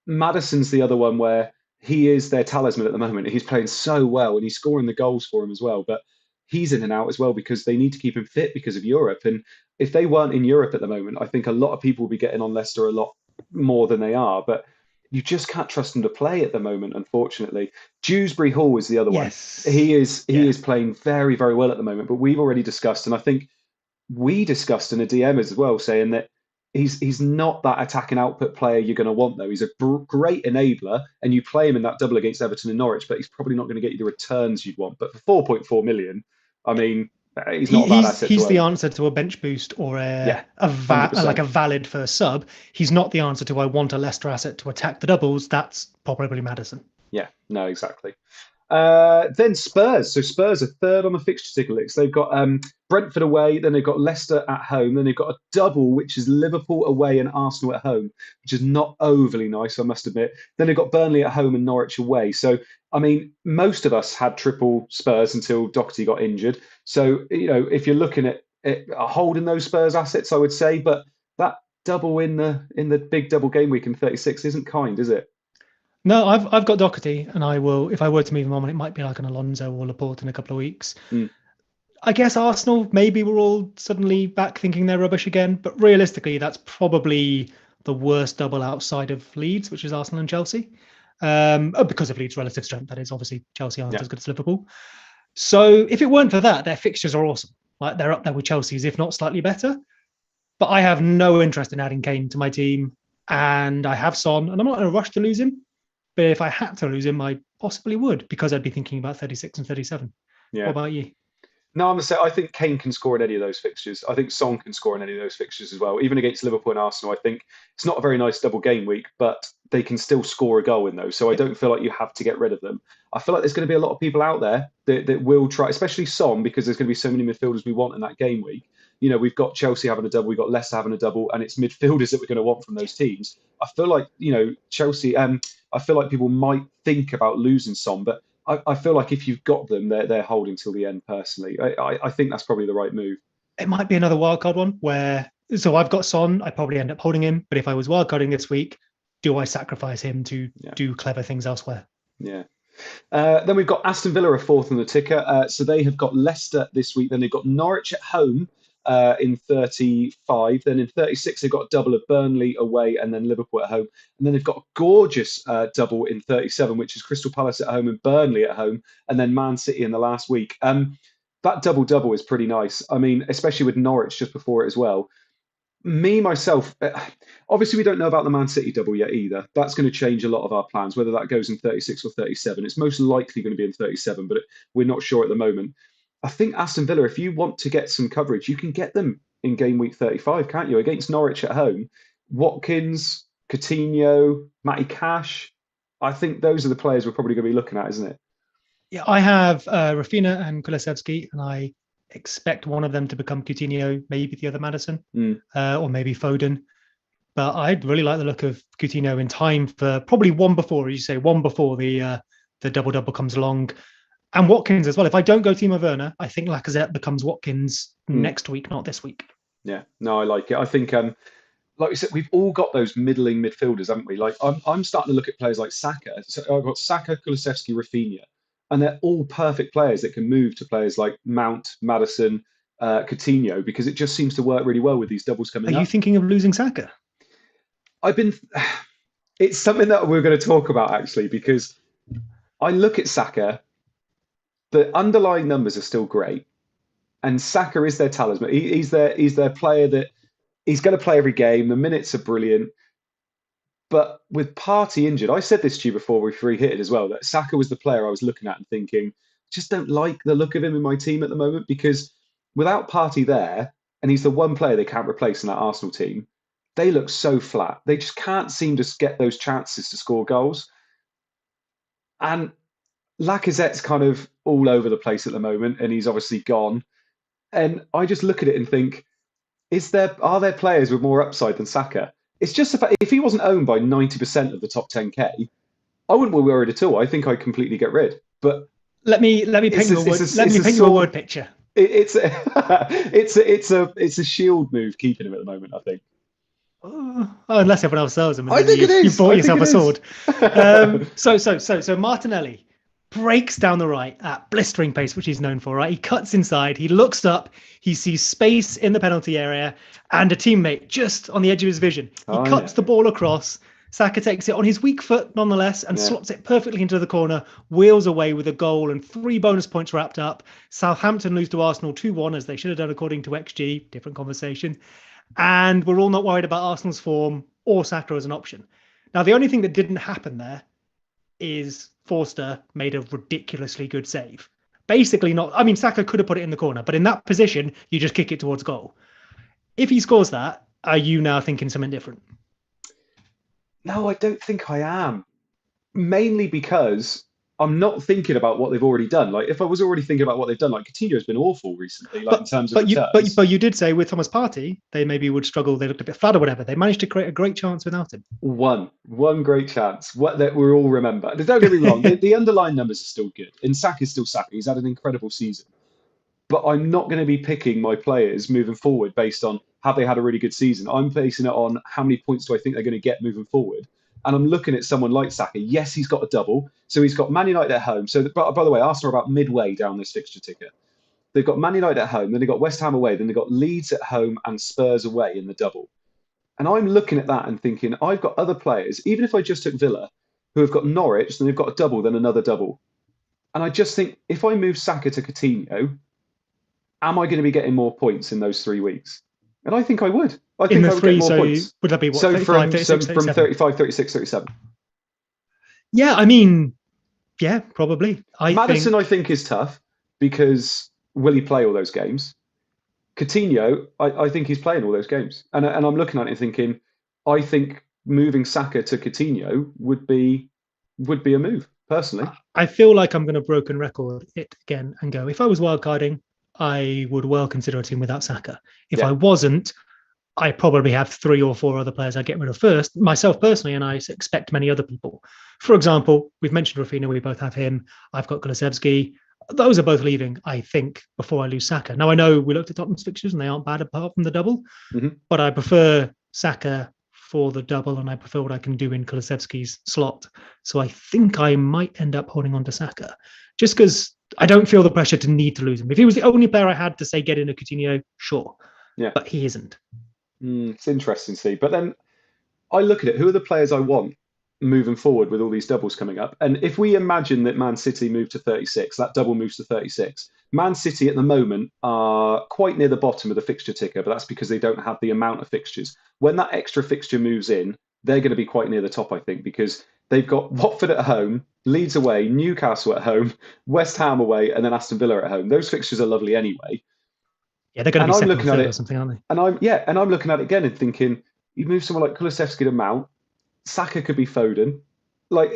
Madison's the other one where he is their talisman at the moment. He's playing so well and he's scoring the goals for him as well. But he's in and out as well because they need to keep him fit because of Europe. And if they weren't in Europe at the moment, I think a lot of people would be getting on Leicester a lot more than they are. But you just can't trust them to play at the moment, unfortunately. Dewsbury Hall is the other one. Yes. He is playing very, very well at the moment. But we've already discussed, and I think we discussed in a DM as well, saying that he's not that attacking output player you're going to want, though. He's a great enabler, and you play him in that double against Everton and Norwich, but he's probably not going to get you the returns you'd want. But for 4.4 million, I mean, he's not a bad asset. He's the answer to a bench boost or Yeah, like a valid first sub. He's not the answer to I want a Leicester asset to attack the doubles. That's probably Maddison. Yeah, no, exactly. Then Spurs. So Spurs are third on the fixture ticker list. They've got Brentford away, then they've got Leicester at home, then they've got a double, which is Liverpool away and Arsenal at home, which is not overly nice, I must admit. Then they've got Burnley at home and Norwich away. So, I mean, most of us had triple Spurs until Doherty got injured. So, if you're looking at holding those Spurs assets, I would say, but that double in the big double game week in 36 isn't kind, is it? No, I've got Doherty, and I will, if I were to move him on, it might be like an Alonso or Laporte in a couple of weeks. I guess Arsenal, maybe we're all suddenly back thinking they're rubbish again, but realistically, that's probably the worst double outside of Leeds, which is Arsenal and Chelsea. Because of Leeds' relative strength, that is. Obviously, Chelsea aren't as good as Liverpool. So if it weren't for that, their fixtures are awesome. Like, they're up there with Chelsea's, if not slightly better. But I have no interest in adding Kane to my team, and I have Son, and I'm not in a rush to lose him. But if I had to lose him, I possibly would, because I'd be thinking about 36 and 37. Yeah. What about you? No, I'm going to say I think Kane can score in any of those fixtures. I think Son can score in any of those fixtures as well. Even against Liverpool and Arsenal, I think it's not a very nice double game week, but they can still score a goal in those. So I don't feel like you have to get rid of them. I feel like there's going to be a lot of people out there that will try, especially Son, because there's going to be so many midfielders we want in that game week. We've got Chelsea having a double, we've got Leicester having a double, and it's midfielders that we're going to want from those teams. I feel like, Chelsea, I feel like people might think about losing Son, but I feel like if you've got them, they're holding till the end. Personally, I think that's probably the right move. It might be another wildcard one so I've got Son. I probably end up holding him, but if I was wildcarding this week, do I sacrifice him to do clever things elsewhere? Yeah. Then we've got Aston Villa are fourth on the ticker. So they have got Leicester this week. Then they've got Norwich at home in 35. Then in 36, they've got a double of Burnley away and then Liverpool at home. And then they've got a gorgeous double in 37, which is Crystal Palace at home and Burnley at home, and then Man City in the last week. That double is pretty nice. I mean, especially with Norwich just before it as well. Myself, obviously we don't know about the Man City double yet either. That's going to change a lot of our plans, whether that goes in 36 or 37. It's most likely going to be in 37, but we're not sure at the moment. I think Aston Villa, if you want to get some coverage, you can get them in game week 35, can't you? Against Norwich at home. Watkins, Coutinho, Matty Cash. I think those are the players we're probably going to be looking at, isn't it? Yeah, I have Rafinha and Kulusevski, and I expect one of them to become Coutinho, maybe the other Maddison, or maybe Foden. But I'd really like the look of Coutinho in time for probably one before the double-double comes along. And Watkins as well. If I don't go Timo Werner, I think Lacazette becomes Watkins next week, not this week. Yeah, no, I like it. I think, like we said, we've all got those middling midfielders, haven't we? Like I'm starting to look at players like Saka. So I've got Saka, Kulusevski, Rafinha, and they're all perfect players that can move to players like Mount, Maddison, Coutinho, because it just seems to work really well with these doubles coming up. Are you thinking of losing Saka? It's something that we're going to talk about actually, because I look at Saka. The underlying numbers are still great, and Saka is their talisman. He's their player that he's going to play every game. The minutes are brilliant, but with Partey injured, I said this to you before we free hit it as well, that Saka was the player I was looking at and thinking, just don't like the look of him in my team at the moment, because without Partey there, and he's the one player they can't replace in that Arsenal team, they look so flat. They just can't seem to get those chances to score goals, and Lacazette's kind of all over the place at the moment, and he's obviously gone. And I just look at it and think, are there players with more upside than Saka? It's just the fact, if he wasn't owned by 90% of the top 10K, I wouldn't be worried at all. I think I'd completely get rid. But let me paint you a word picture. it's a, it's a shield move keeping him at the moment, I think. Oh, unless everyone else sells him, and I then think it you is. bought I think yourself it a is. sword. So Martinelli breaks down the right at blistering pace, which he's known for. Right, he cuts inside, he looks up, he sees space in the penalty area, and a teammate just on the edge of his vision. He Oh yeah, cuts the ball across. Saka takes it on his weak foot, nonetheless, and yeah. slots it perfectly into the corner, wheels away with a goal and 3 bonus points wrapped up. Southampton lose to Arsenal 2-1, as they should have done according to XG. Different conversation. And we're all not worried about Arsenal's form or Saka as an option. Now, the only thing that didn't happen there is Forster made a ridiculously good save. Basically, not. I mean, Saka could have put it in the corner, but in that position, you just kick it towards goal. If he scores that, are you now thinking something different? No, I don't think I am. Mainly because I'm not thinking about what they've already done. Like if I was already thinking about what they've done, like Coutinho's been awful recently, like in But terms of but you but returns. but you did say with Thomas Partey they maybe would struggle. They looked a bit flat or whatever. They managed to create a great chance without him. One great chance. What that we all remember. And don't get me wrong, the underlying numbers are still good. And Saka's still Saka. He's had an incredible season. But I'm not going to be picking my players moving forward based on have they had a really good season. I'm basing it on how many points do I think they're going to get moving forward. And I'm looking at someone like Saka. Yes, he's got a double. So he's got Man United at home. So, by the way, Arsenal are about midway down this fixture ticket. They've got Man United at home, then they've got West Ham away, then they've got Leeds at home and Spurs away in the double. And I'm looking at that and thinking, I've got other players, even if I just took Villa, who have got Norwich, then they've got a double, then another double. And I just think if I move Saka to Coutinho, am I going to be getting more points in those 3 weeks? And I think I would. I In think the I would get three, more so points. would that be what, So 35, from 36, from 37? 35, 36, 37. Yeah, I mean, yeah, probably. Maddison, I think, is tough because will he play all those games? Coutinho, I think he's playing all those games. And I'm looking at it and thinking, I think moving Saka to Coutinho would be a move, personally. I feel like I'm going to broken record it again and go, if I was wildcarding, I would well consider a team without Saka. If Yeah. I wasn't, I probably have 3 or 4 other players I'd get rid of first, myself personally, and I expect many other people. For example, we've mentioned Rafinha, we both have him. I've got Kulusevski. Those are both leaving, I think, before I lose Saka. Now, I know we looked at Tottenham's fixtures and they aren't bad apart from the double, but I prefer Saka for the double and I prefer what I can do in Kulusevski's slot. So I think I might end up holding on to Saka just because I don't feel the pressure to need to lose him. If he was the only player I had to say get in a Coutinho, sure. Yeah. But he isn't. It's interesting to see. But then I look at it, who are the players I want moving forward with all these doubles coming up? And if we imagine that Man City move to 36, that double moves to 36. Man City at the moment are quite near the bottom of the fixture ticker, but that's because they don't have the amount of fixtures. When that extra fixture moves in, they're going to be quite near the top, I think, because they've got Watford at home, Leeds away, Newcastle at home, West Ham away, and then Aston Villa at home. Those fixtures are lovely anyway. Yeah, they're going to be second or third or something, aren't they? And I'm looking at it again and thinking, you move someone like Kulusevski to Mount, Saka could be Foden. Like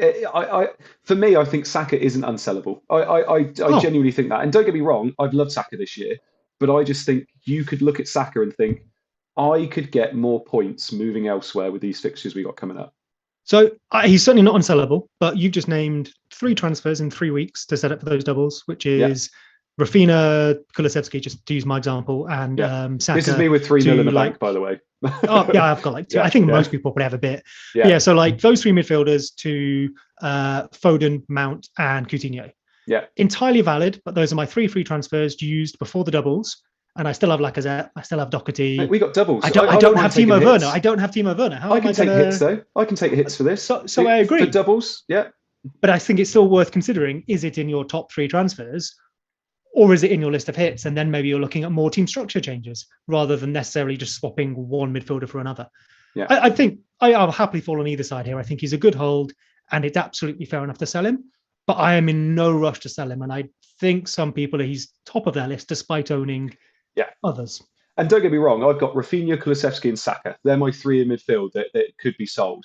for me, I think Saka isn't unsellable. I genuinely think that. And don't get me wrong, I've loved Saka this year, but I just think you could look at Saka and think, I could get more points moving elsewhere with these fixtures we got coming up. So he's certainly not unsellable, but you've just named 3 transfers in 3 weeks to set up for those doubles, which is Rafinha, Kulusevski, just to use my example, and Saka. This is me with 3 mil in the bank, by the way. Oh yeah, I've got like 2. I think most people probably have a bit. Yeah, so like those 3 midfielders to Foden, Mount, and Coutinho. Yeah, entirely valid. But those are my 3 free transfers used before the doubles, and I still have Lacazette. I still have Doherty. Mate, we got doubles. I don't have Timo Werner. I don't have Timo Werner. How I can take hits though. I can take hits for this. So I agree. For doubles, yeah. But I think it's still worth considering. Is it in your top 3 transfers? Or is it in your list of hits? And then maybe you're looking at more team structure changes rather than necessarily just swapping one midfielder for another. Yeah. I think I'll happily fall on either side here. I think he's a good hold and it's absolutely fair enough to sell him. But I am in no rush to sell him. And I think some people, he's top of their list despite owning others. And don't get me wrong, I've got Rafinha, Kulusevski, and Saka. They're my 3 in midfield that could be sold.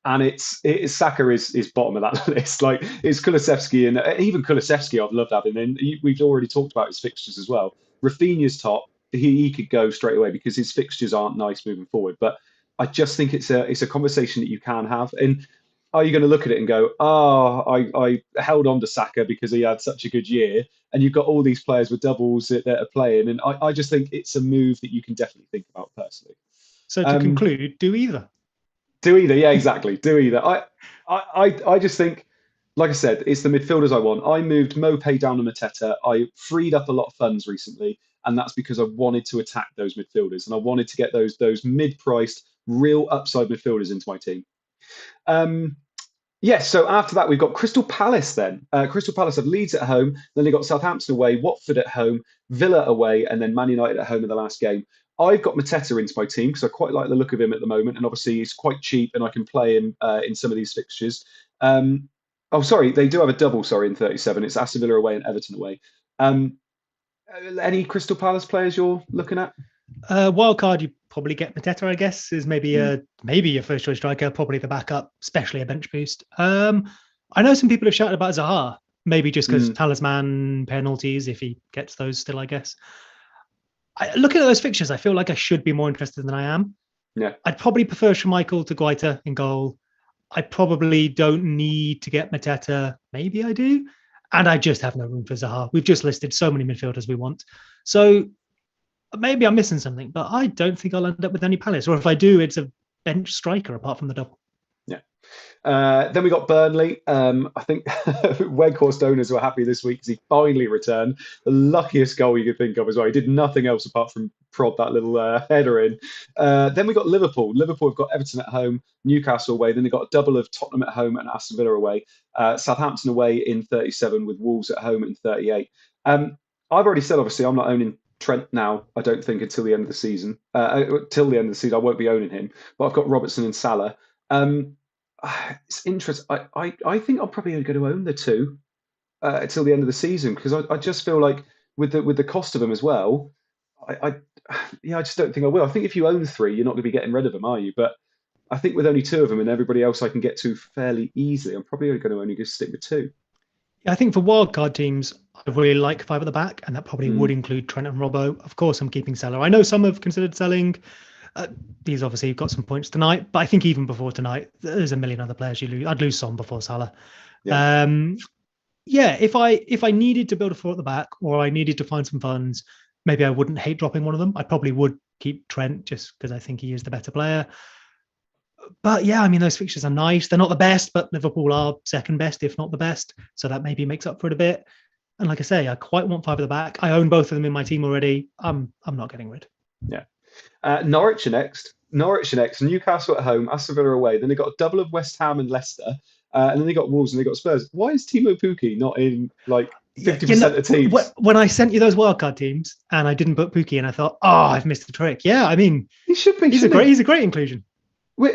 And it's Saka is bottom of that list. Like it's Kulusevski and even Kulusevski I've loved having. And we've already talked about his fixtures as well. Rafinha's top. He could go straight away because his fixtures aren't nice moving forward. But I just think it's a conversation that you can have. And are you going to look at it and go, I held on to Saka because he had such a good year, and you've got all these players with doubles that are playing. And I just think it's a move that you can definitely think about personally. So to conclude, do either. Do either, yeah, exactly. Do either. I just think, like I said, it's the midfielders I want. I moved Mopé down to Mateta. I freed up a lot of funds recently, and that's because I wanted to attack those midfielders, and I wanted to get those mid-priced, real upside midfielders into my team. Yes, so after that, we've got Crystal Palace then. Crystal Palace have Leeds at home, then they've got Southampton away, Watford at home, Villa away, and then Man United at home in the last game. I've got Mateta into my team because I quite like the look of him at the moment, and obviously he's quite cheap, and I can play him in some of these fixtures. Sorry, they do have a double, in 37. It's Aston Villa away and Everton away. Any Crystal Palace players you're looking at? Wildcard, you probably get Mateta, I guess, is maybe your first choice striker, probably the backup, especially a bench boost. I know some people have shouted about Zaha, maybe just because talisman penalties, if he gets those still, I guess. Looking at those fixtures, I feel like I should be more interested than I am. Yeah, I'd probably prefer Schmeichel to Guaita in goal. I probably don't need to get Mateta. Maybe I do. And I just have no room for Zaha. We've just listed so many midfielders we want. So maybe I'm missing something, but I don't think I'll end up with any Palace. Or if I do, it's a bench striker apart from the double. Yeah. Then we got Burnley. I think Weghorst owners were happy this week because he finally returned. The luckiest goal you could think of as well. He did nothing else apart from prod that little header in. Then we got Liverpool. Liverpool have got Everton at home, Newcastle away. Then they got a double of Tottenham at home and Aston Villa away. Southampton away in 37 with Wolves at home in 38. I've already said, obviously, I'm not owning Trent now, I don't think, until the end of the season. Till the end of the season, I won't be owning him. But I've got Robertson and Salah. It's interesting. I think I'm probably going to own the two until the end of the season because I just feel like with the cost of them as well, I just don't think I will. I think if you own three, you're not going to be getting rid of them, are you? But I think with only two of them and everybody else I can get to fairly easily, I'm probably going to only just stick with two. Yeah, I think for wildcard teams, I really like five at the back, and that probably would include Trent and Robbo. Of course, I'm keeping Salah. I know some have considered selling. These obviously got some points tonight, but I think even before tonight, there's a million other players you lose. I'd lose Son before Salah. Yeah. If I needed to build a four at the back, or I needed to find some funds, maybe I wouldn't hate dropping one of them. I probably would keep Trent just because I think he is the better player. But yeah, I mean, those fixtures are nice. They're not the best, but Liverpool are second best, if not the best. So that maybe makes up for it a bit. And like I say, I quite want five at the back. I own both of them in my team already. I'm not getting rid. Yeah. Norwich are next. Newcastle at home, Aston Villa away. Then they got a double of West Ham and Leicester. And then they got Wolves and they got Spurs. Why is Timo Pukki not in like 50% of teams? When I sent you those wildcard teams and I didn't put Pukki in, I thought, I've missed the trick. Yeah, I mean, he should be. He's a great inclusion.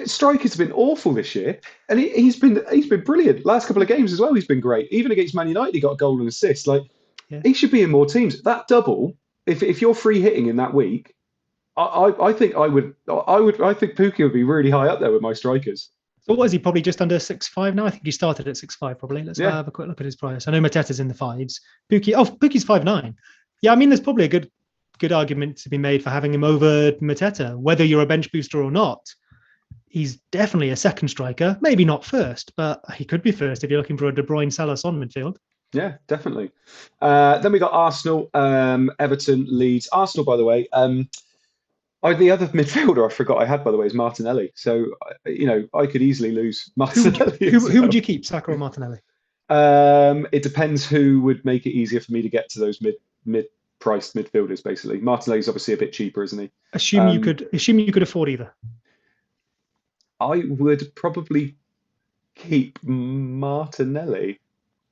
Strikers have been awful this year, and he's been brilliant. Last couple of games as well, he's been great. Even against Man United, he got a goal and assist. He should be in more teams. That double, if you're free hitting in that week, I think Pukki would be really high up there with my strikers. So what is he? Probably just under 6'5" now. I think he started at 6'5" probably. Let's have a quick look at his price. I know Mateta's in the fives. Pukki's 5'9". Yeah, I mean, there's probably a good argument to be made for having him over Mateta, whether you're a bench booster or not. He's definitely a second striker, maybe not first, but he could be first if you're looking for a De Bruyne, Salah, Son midfield. Yeah, definitely. Then we got Arsenal, Everton, Leeds. Arsenal, by the way, the other midfielder I forgot I had, by the way, is Martinelli. So, I could easily lose Martinelli. Who would you keep, Saka or Martinelli? It depends who would make it easier for me to get to those mid-priced midfielders, basically. Martinelli's obviously a bit cheaper, isn't he? Assume you could afford either. I would probably keep Martinelli.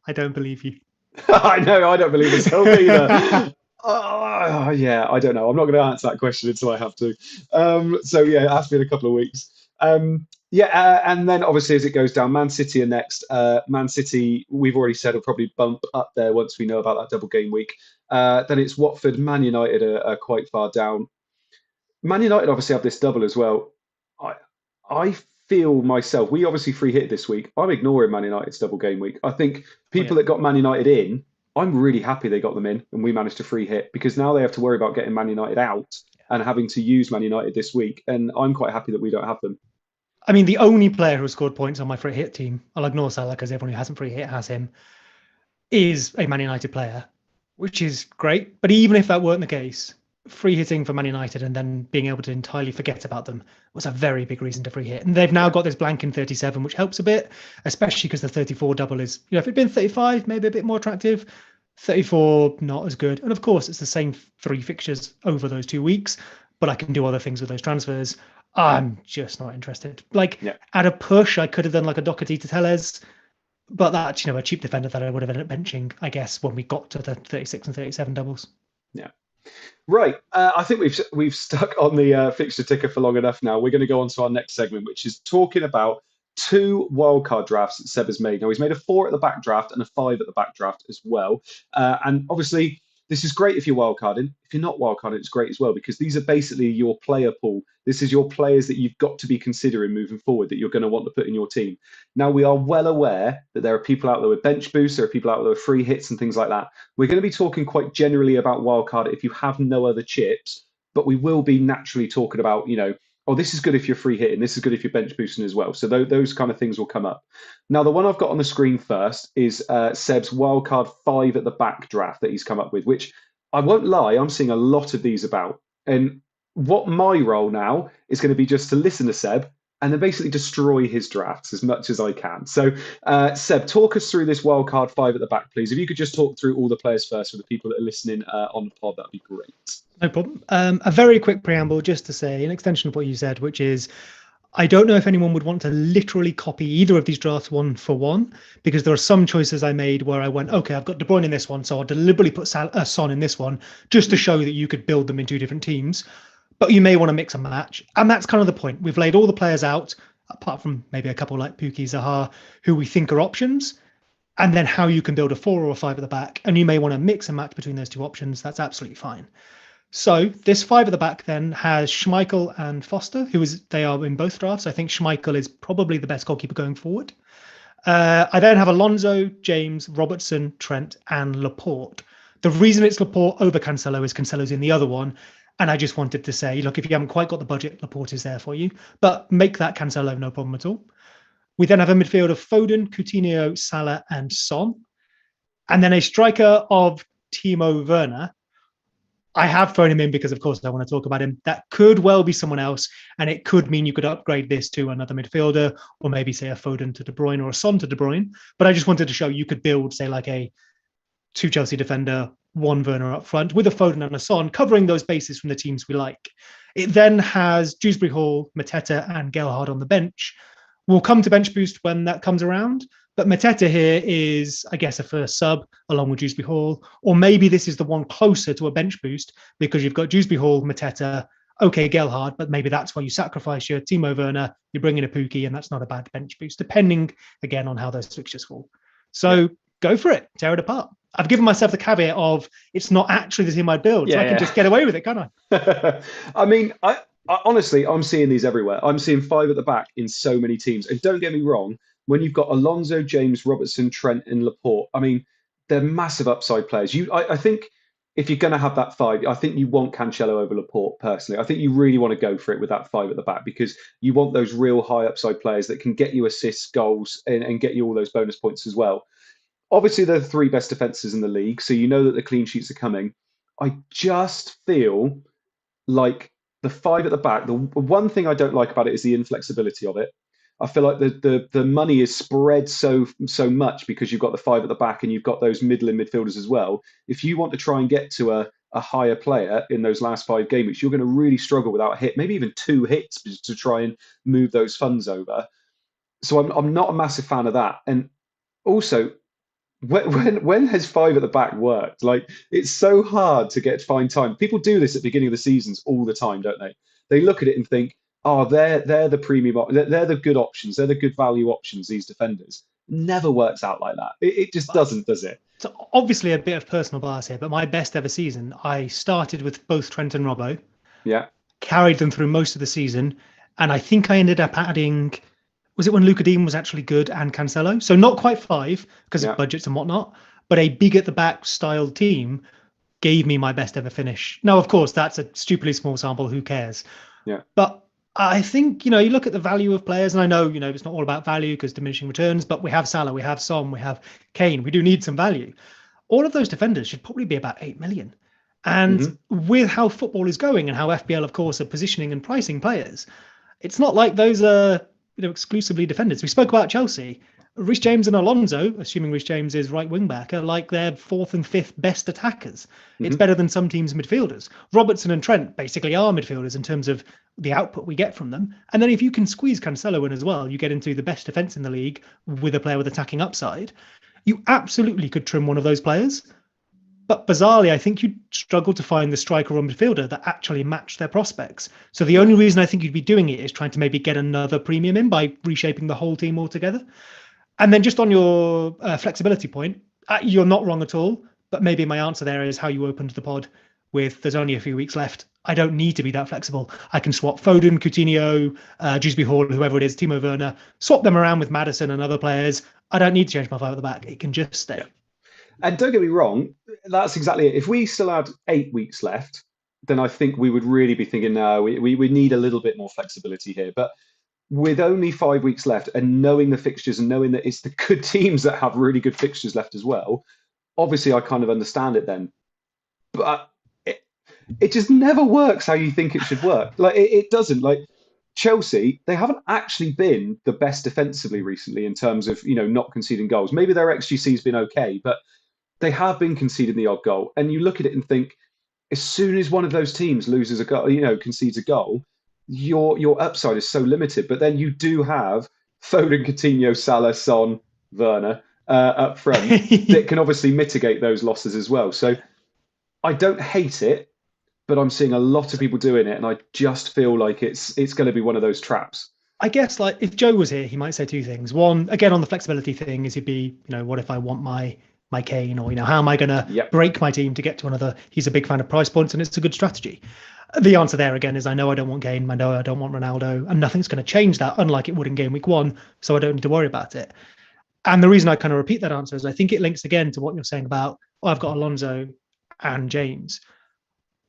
I don't believe you. I know, I don't believe myself either. I don't know. I'm not going to answer that question until I have to. Ask me in a couple of weeks. And then obviously as it goes down, Man City are next. Man City, we've already said, will probably bump up there once we know about that double game week. Then it's Watford, Man United are quite far down. Man United obviously have this double as well. I feel myself, we obviously free hit this week. I'm ignoring Man United's double game week. I think people that got Man United in, I'm really happy they got them in and we managed to free hit because now they have to worry about getting Man United out and having to use Man United this week. And I'm quite happy that we don't have them. I mean, the only player who scored points on my free hit team, I'll ignore Salah because everyone who hasn't free hit has him, is a Man United player. which is great. But even if that weren't the case, free hitting for Man United and then being able to entirely forget about them was a very big reason to free hit. And they've now got this blank in 37, which helps a bit, especially because the 34 double is, if it'd been 35, maybe a bit more attractive. 34, not as good. And of course, it's the same 3 fixtures over those 2 weeks, but I can do other things with those transfers. I'm just not interested. At a push, I could have done like a Doherty to Tellez, but that's, a cheap defender that I would have ended up benching, I guess, when we got to the 36 and 37 doubles. Yeah. Right. I think we've stuck on the fixture ticker for long enough now. We're going to go on to our next segment, which is talking about 2 wildcard drafts that Seb has made. Now, he's made a 4 at the back draft and a 5 at the back draft as well. And obviously, this is great if you're wildcarding. If you're not wildcarding, it's great as well, because these are basically your player pool. This is your players that you've got to be considering moving forward that you're going to want to put in your team. Now, we are well aware that there are people out there with bench boosts, there are people out there with free hits and things like that. We're going to be talking quite generally about wildcard if you have no other chips, but we will be naturally talking about, this is good if you're free hitting, this is good if you're bench boosting as well. So those kind of things will come up. Now, the one I've got on the screen first is Seb's wildcard 5 at the back draft that he's come up with, which I won't lie, I'm seeing a lot of these about. And what my role now is going to be just to listen to Seb and then basically destroy his drafts as much as I can. So, Seb, talk us through this wildcard 5 at the back, please. If you could just talk through all the players first for the people that are listening on the pod, that'd be great. No problem. A very quick preamble just to say, an extension of what you said, which is, I don't know if anyone would want to literally copy either of these drafts 1 for 1, because there are some choices I made where I went, okay, I've got De Bruyne in this one, so I'll deliberately put Son in this one, just to show that you could build them in 2 different teams. But you may want to mix and match. And that's kind of the point. We've laid all the players out, apart from maybe a couple like Pukki, Zaha, who we think are options, and then how you can build a 4 or a 5 at the back. And you may want to mix and match between those 2 options. That's absolutely fine. So this 5 at the back then has Schmeichel and Foster, they are in both drafts. I think Schmeichel is probably the best goalkeeper going forward. I then have Alonso, James, Robertson, Trent, and Laporte. The reason it's Laporte over Cancelo is Cancelo's in the other one. And I just wanted to say, look, if you haven't quite got the budget, Laporte is there for you. But make that Cancelo no problem at all. We then have a midfield of Foden, Coutinho, Salah, and Son. And then a striker of Timo Werner. I have thrown him in because, of course, I want to talk about him. That could well be someone else, and it could mean you could upgrade this to another midfielder, or maybe say a Foden to De Bruyne or a Son to De Bruyne. But I just wanted to show you could build, say, like a 2 Chelsea defender, 1 Werner up front with a Foden and a Son, covering those bases from the teams we like. It then has Dewsbury Hall, Mateta, and Gelhardt on the bench. We'll come to bench boost when that comes around. But Mateta here is, I guess, a first sub along with Dewsbury Hall. Or maybe this is the one closer to a bench boost because you've got Dewsbury Hall, Mateta, okay, Gelhardt, but maybe that's why you sacrifice your Timo Werner, you bring in a Pukki, and that's not a bad bench boost, depending, again, on how those fixtures fall. So go for it, tear it apart. I've given myself the caveat of it's not actually the team I'd build, so I can just get away with it, can't I? I mean, I honestly, I'm seeing these everywhere. I'm seeing 5 at the back in so many teams. And don't get me wrong, when you've got Alonso, James, Robertson, Trent, and Laporte, I mean, they're massive upside players. I think if you're going to have that 5, I think you want Cancelo over Laporte, personally. I think you really want to go for it with that 5 at the back because you want those real high upside players that can get you assists, goals, and get you all those bonus points as well. Obviously, they're the 3 best defences in the league, so you know that the clean sheets are coming. I just feel like the 5 at the back, the one thing I don't like about it is the inflexibility of it. I feel like the money is spread so much because you've got the 5 at the back and you've got those middling midfielders as well. If you want to try and get to a higher player in those last 5 game weeks, you're going to really struggle without a hit, maybe even 2 hits to try and move those funds over. So I'm not a massive fan of that. And also, when has 5 at the back worked? Like, it's so hard to find time. People do this at the beginning of the seasons all the time, don't they? They look at it and think, oh, they're the premium, they're the good options, they're the good value options, these defenders. Never works out like that. It just doesn't, does it? So obviously a bit of personal bias here, but my best ever season, I started with both Trent and Robbo. Yeah. Carried them through most of the season. And I think I ended up adding, was it when Luka Dean was actually good and Cancelo? So not quite 5 because of budgets and whatnot, but a big at the back style team gave me my best ever finish. Now, of course, that's a stupidly small sample. Who cares? Yeah. But I think, you look at the value of players, and I know, it's not all about value because diminishing returns, but we have Salah, we have Son, we have Kane. We do need some value. all of those defenders should probably be about 8 million. And with how football is going and how FPL, of course, are positioning and pricing players, it's not like those are exclusively defenders. We spoke about Chelsea. Reece James and Alonso, assuming Reece James is right wing back, are like their fourth and fifth best attackers. It's better than some teams' midfielders. Robertson and Trent basically are midfielders in terms of the output we get from them. And then if you can squeeze Cancelo in as well, you get into the best defence in the league with a player with attacking upside. You absolutely could trim one of those players. But bizarrely, I think you'd struggle to find the striker or midfielder that actually match their prospects. So the only reason I think you'd be doing it is trying to maybe get another premium in by reshaping the whole team altogether. And then just on your flexibility point, you're not wrong at all. But maybe my answer there is how you opened the pod with there's only a few weeks left. I don't need to be that flexible. I can swap Foden, Coutinho, Dewsbury Hall, whoever it is, Timo Werner, swap them around with Maddison and other players. I don't need to change my five at the back. It can just stay. Yeah. And don't get me wrong, that's exactly it. If we still had 8 weeks left, then I think we would really be thinking, no, we need a little bit more flexibility here. But with only 5 weeks left and knowing the fixtures and knowing that it's the good teams that have really good fixtures left as well, obviously I kind of understand it then. But it just never works how you think it should work. Like it doesn't. Like Chelsea, they haven't actually been the best defensively recently in terms of, not conceding goals. Maybe their XGC has been okay, but they have been conceding the odd goal. And you look at it and think, as soon as one of those teams loses a goal, concedes a goal, your upside is so limited. But then you do have Foden, Coutinho, Salah, Son, Werner up front that can obviously mitigate those losses as well. So I don't hate it, but I'm seeing a lot of people doing it, and I just feel like it's going to be one of those traps. I guess, like, if Joe was here, he might say two things. One, again, on the flexibility thing, is he'd be, what if I want my Kane, or how am I going to break my team to get to another? He's a big fan of price points, and it's a good strategy. The answer there again is I know I don't want Kane, I know I don't want Ronaldo, and nothing's going to change that, unlike it would in game week 1. So I don't need to worry about it. And the reason I kind of repeat that answer is I think it links again to what you're saying about, I've got Alonso and James.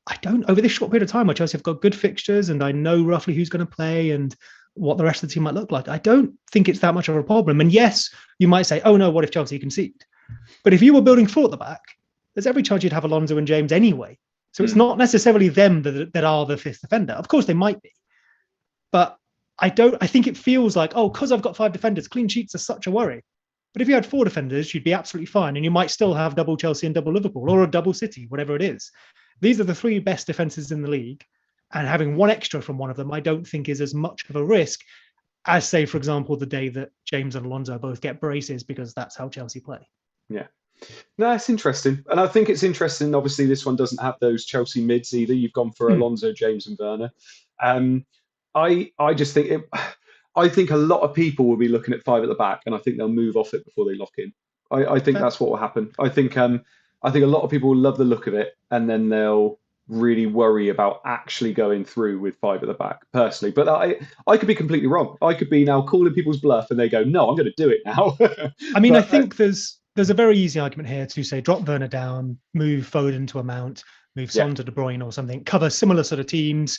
I don't, over this short period of time where Chelsea have got good fixtures and I know roughly who's going to play and what the rest of the team might look like, I don't think it's that much of a problem. And yes, you might say, oh no, what if Chelsea concede? But if you were building 4 at the back, there's every chance you'd have Alonso and James anyway. So it's not necessarily them that are the fifth defender. Of course they might be. But I think it feels like, because I've got 5 defenders, clean sheets are such a worry. But if you had 4 defenders, you'd be absolutely fine. And you might still have double Chelsea and double Liverpool or a double City, whatever it is. These are the 3 best defenses in the league. And having 1 extra from one of them, I don't think is as much of a risk as, say, for example, the day that James and Alonso both get braces, because that's how Chelsea play. Yeah. No, it's interesting. And I think it's interesting. Obviously, this one doesn't have those Chelsea mids either. You've gone for Alonso, James and Werner. I just think I think a lot of people will be looking at 5 at the back, and I think they'll move off it before they lock in. I think that's what will happen. I think a lot of people will love the look of it, and then they'll really worry about actually going through with 5 at the back, personally. But I could be completely wrong. I could be now calling people's bluff, and they go, no, I'm going to do it now. I mean, I think there's a very easy argument here to say drop Werner down, move Foden to a Mount, move Son to De Bruyne or something, cover similar sort of teams,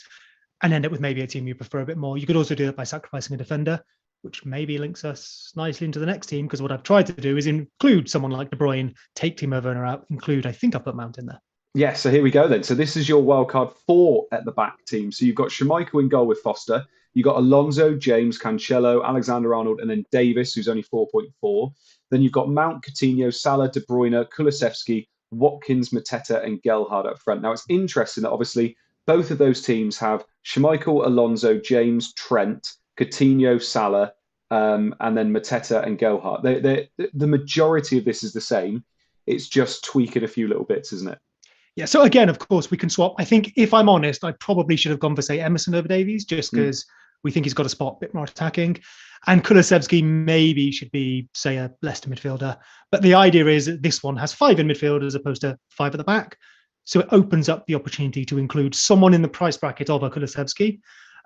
and end up with maybe a team you prefer a bit more. You could also do that by sacrificing a defender, which maybe links us nicely into the next team, because what I've tried to do is include someone like De Bruyne, take Timo Werner out, I think I've put Mount in there. Yeah, so here we go then. So this is your wildcard 4 at the back team. So you've got Schmeichel in goal with Foster. You've got Alonso, James, Cancelo, Alexander-Arnold, and then Davis, who's only 4.4. Then you've got Mount, Coutinho, Salah, De Bruyne, Kulusevski, Watkins, Mateta, and Gelhardt up front. Now, it's interesting that obviously both of those teams have Schmeichel, Alonso, James, Trent, Coutinho, Salah, and then Mateta and Gelhardt. The majority of this is the same. It's just tweaking a few little bits, isn't it? Yeah, so again, of course, we can swap. I think, if I'm honest, I probably should have gone for, say, Emerson over Davies, just because we think he's got a spot a bit more attacking. And Kulusevski maybe should be, say, a Leicester midfielder. But the idea is that this one has 5 in midfield as opposed to 5 at the back. So it opens up the opportunity to include someone in the price bracket of a Kulusevski.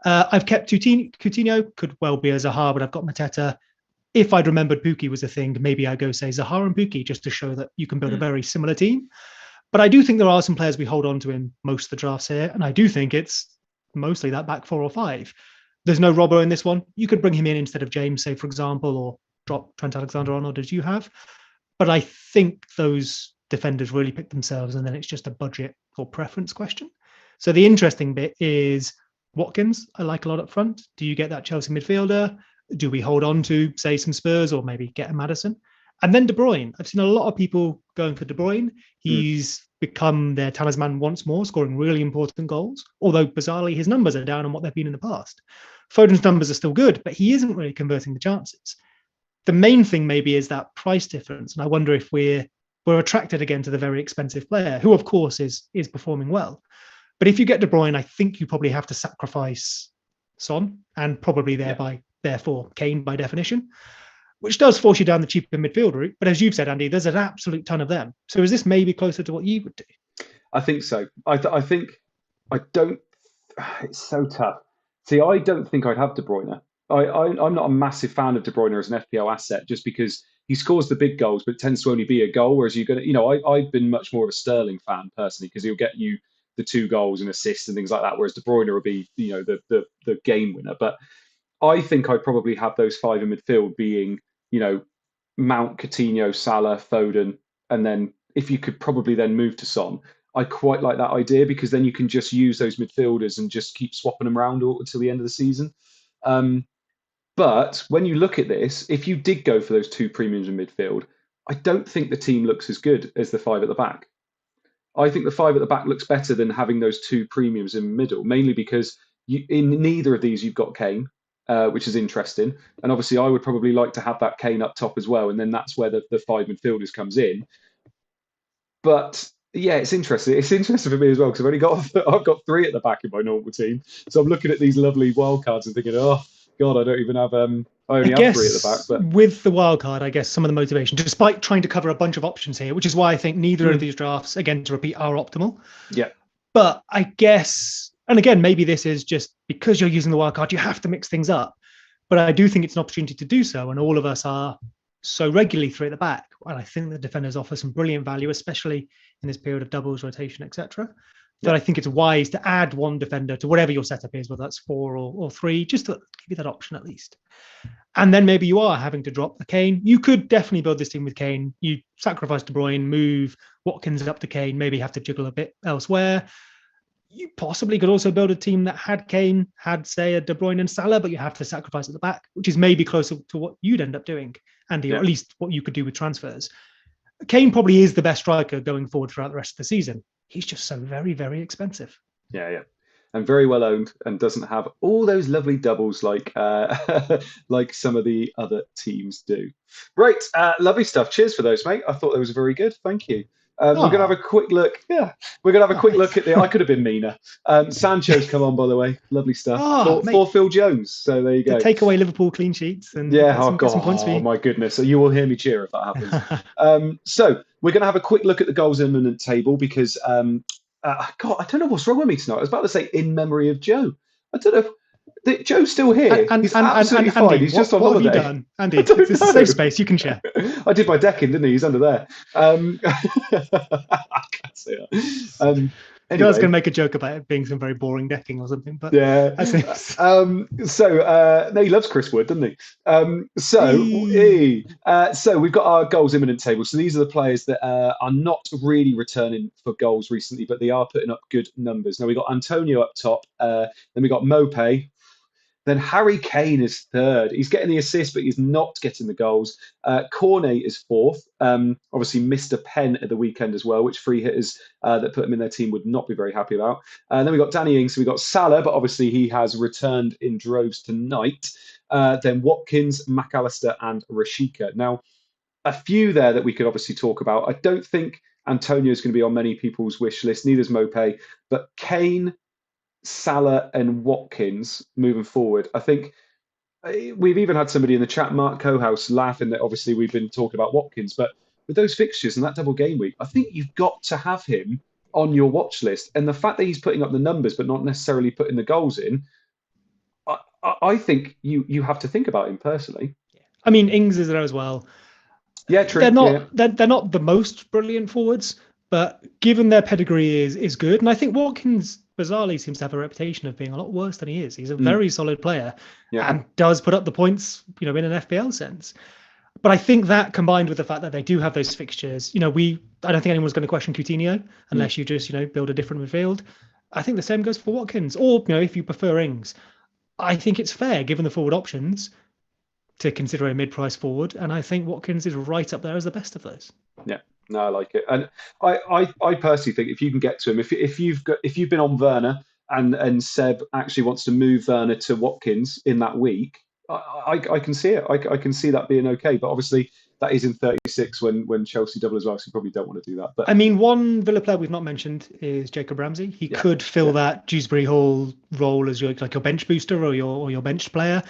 I've kept Coutinho, could well be a Zaha, but I've got Mateta. If I'd remembered Pukki was a thing, maybe I'd go say Zaha and Pukki, just to show that you can build a very similar team. But I do think there are some players we hold on to in most of the drafts here. And I do think it's mostly that back 4 or 5. There's no Robbo in this one. You could bring him in instead of James, say, for example, or drop Trent Alexander-Arnold as you have. But I think those defenders really pick themselves, and then it's just a budget or preference question. So the interesting bit is Watkins, I like a lot up front. Do you get that Chelsea midfielder? Do we hold on to, say, some Spurs or maybe get a Maddison? And then De Bruyne. I've seen a lot of people going for De Bruyne. He's become their talisman once more, scoring really important goals, although bizarrely his numbers are down on what they've been in the past. Foden's numbers are still good, but he isn't really converting the chances. The main thing maybe is that price difference, and I wonder if we're attracted again to the very expensive player, who of course is performing well. But if you get De Bruyne, I think you probably have to sacrifice Son and probably therefore Kane by definition, which does force you down the cheaper midfield route. But as you've said, Andy, there's an absolute ton of them. So is this maybe closer to what you would do? I think so. I think I don't. It's so tough. See, I don't think I'd have De Bruyne. I'm not a massive fan of De Bruyne as an FPL asset, just because he scores the big goals, but tends to only be a goal. Whereas I've been much more of a Sterling fan personally, because he'll get you the 2 goals and assists and things like that. Whereas De Bruyne will be, the game winner. But I think I'd probably have those 5 in midfield being, Mount, Coutinho, Salah, Foden, and then if you could probably then move to Son. I quite like that idea, because then you can just use those midfielders and just keep swapping them around until the end of the season. But when you look at this, if you did go for those 2 premiums in midfield, I don't think the team looks as good as the 5 at the back. I think the 5 at the back looks better than having those 2 premiums in the middle, mainly because in neither of these you've got Kane, which is interesting. And obviously I would probably like to have that Kane up top as well, and then that's where the 5 midfielders comes in. But yeah, it's interesting. It's interesting for me as well, because I've got 3 at the back in my normal team. So I'm looking at these lovely wildcards and thinking, oh God, I don't even have. I only have 3 at the back. But with the wildcard, I guess some of the motivation, despite trying to cover a bunch of options here, which is why I think neither of these drafts, again to repeat, are optimal. Yeah. But I guess, and again, maybe this is just because you're using the wildcard, you have to mix things up. But I do think it's an opportunity to do so, and all of us are so regularly 3 at the back. And I think the defenders offer some brilliant value, especially in this period of doubles, rotation, etc. That I think it's wise to add 1 defender to whatever your setup is, whether that's 4 or 3, just to give you that option at least. And then maybe you are having to drop the Kane. You could definitely build this team with Kane. You sacrifice De Bruyne, move Watkins up to Kane, maybe have to jiggle a bit elsewhere. You possibly could also build a team that had Kane, had, say, a De Bruyne and Salah, but you have to sacrifice at the back, which is maybe closer to what you'd end up doing, Andy, or at least what you could do with transfers. Kane probably is the best striker going forward throughout the rest of the season. He's just so very, very expensive. Yeah. And very well owned, and doesn't have all those lovely doubles like like some of the other teams do. Right, lovely stuff. Cheers for those, mate. I thought that was very good. Thank you. We're going to have a quick look. Yeah, we're going to have a quick look at the. I could have been meaner. Sancho's come on, by the way. Lovely stuff. For Phil Jones. So there you go. Take away Liverpool clean sheets and get some points for you. My goodness. So you will hear me cheer if that happens. So we're going to have a quick look at the goals imminent table, because God, I don't know what's wrong with me tonight. I was about to say in memory of Joe. I don't know. Joe's still here. He's absolutely fine. Andy, he's just on what holiday. What have you done? Andy, it's a safe space. You can share. I did my decking, didn't he? He's under there. I can't say that. Anyway. I was going to make a joke about it being some very boring decking or something, but yeah. No, he loves Chris Wood, doesn't he? So we've got our goals imminent table. So these are the players that are not really returning for goals recently, but they are putting up good numbers. Now we've got Antonio up top, then we got Mope. Then Harry Kane is 3rd. He's getting the assist, but he's not getting the goals. Cornet is 4th. Obviously missed a pen at the weekend as well, which free hitters that put him in their team would not be very happy about. Then we got Danny Ings. So we got Salah, but obviously he has returned in droves tonight. Then Watkins, McAllister, and Rashika. Now, a few there that we could obviously talk about. I don't think Antonio is going to be on many people's wish list. Neither is Mope, but Kane, Salah and Watkins moving forward. I think we've even had somebody in the chat, Mark Cohouse, laughing that obviously we've been talking about Watkins, but with those fixtures and that double game week, I think you've got to have him on your watch list. And the fact that he's putting up the numbers but not necessarily putting the goals in, I think you have to think about him personally. I mean, Ings is there as well. Yeah, true. They're not the most brilliant forwards, but given their pedigree is good. And I think Watkins bizarrely seems to have a reputation of being a lot worse than he is. He's a very solid player and does put up the points, in an FPL sense. But I think that combined with the fact that they do have those fixtures, I don't think anyone's going to question Coutinho unless you just, build a different midfield. I think the same goes for Watkins, or if you prefer Ings. I think it's fair, given the forward options, to consider a mid-price forward, and I think Watkins is right up there as the best of those. Yeah, no, I like it, and I personally think if you can get to him, if you've been on Werner and Seb actually wants to move Werner to Watkins in that week, I can see it. I can see that being okay, but obviously that is in 36 when Chelsea double as well, so you probably don't want to do that. But I mean, one Villa player we've not mentioned is Jacob Ramsey. He could fill that Dewsbury Hall role as your bench booster or your bench player.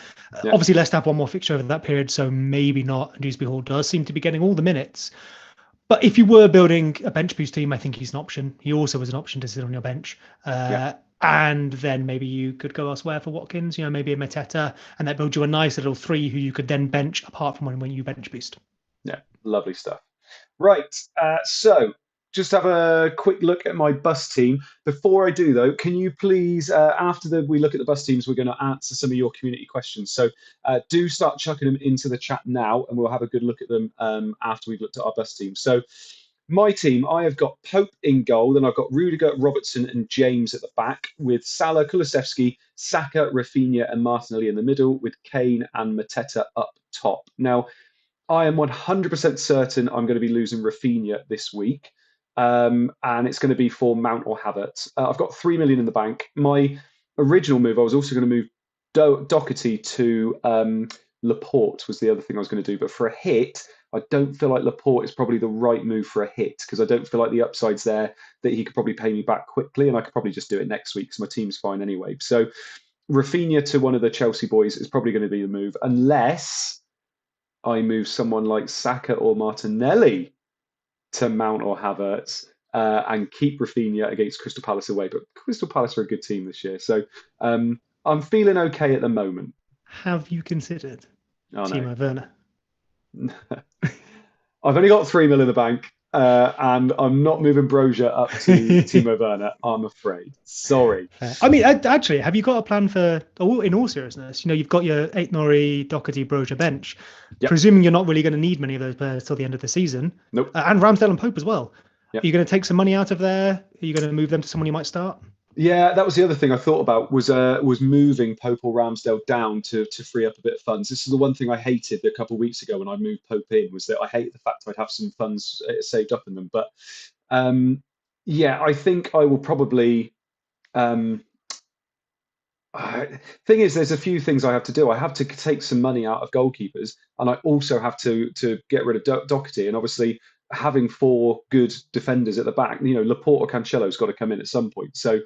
Obviously, Leicester have one more fixture over that period, so maybe not. Dewsbury Hall does seem to be getting all the minutes. But if you were building a bench boost team, I think he's an option. He also was an option to sit on your bench. And then maybe you could go elsewhere for Watkins, maybe a Mateta, and that builds you a nice little three who you could then bench apart from when you bench boost. Yeah, lovely stuff. Right, so just have a quick look at my bus team. Before I do, though, can you please, after we look at the bus teams, we're going to answer some of your community questions. So do start chucking them into the chat now, and we'll have a good look at them after we've looked at our bus team. So my team, I have got Pope in goal, then I've got Rudiger, Robertson, and James at the back, with Salah, Kulusevski, Saka, Rafinha, and Martinelli in the middle, with Kane and Mateta up top. Now, I am 100% certain I'm going to be losing Rafinha this week, and it's going to be for Mount or Havertz. I've got 3 million in the bank. My original move, I was also going to move Doherty to Laporte, was the other thing I was going to do. But for a hit, I don't feel like Laporte is probably the right move for a hit, because I don't feel like the upside's there that he could probably pay me back quickly, and I could probably just do it next week because my team's fine anyway. So Rafinha to one of the Chelsea boys is probably going to be the move, unless I move someone like Saka or Martinelli to Mount or Havertz and keep Rafinha against Crystal Palace away. But Crystal Palace are a good team this year. So I'm feeling okay at the moment. Have you considered Timo Werner? I've only got 3 mil in the bank, and I'm not moving Brozier up to Timo Werner, I'm afraid. Sorry. I mean, actually, have you got a plan for, in all seriousness, you've got your Aït-Nouri, Doherty, Brozier bench, presuming you're not really going to need many of those players till the end of the season. Nope. And Ramsdale and Pope as well. Yep. Are you going to take some money out of there? Are you going to move them to someone you might start? Yeah, that was the other thing I thought about was moving Pope or Ramsdale down to free up a bit of funds. This is the one thing I hated a couple of weeks ago when I moved Pope in, was that I hated the fact I'd have some funds saved up in them. But I think I will probably. Thing is, there's a few things I have to do. I have to take some money out of goalkeepers, and I also have to get rid of Doherty, and obviously having 4 good defenders at the back, Laporte or Cancelo's got to come in at some point. So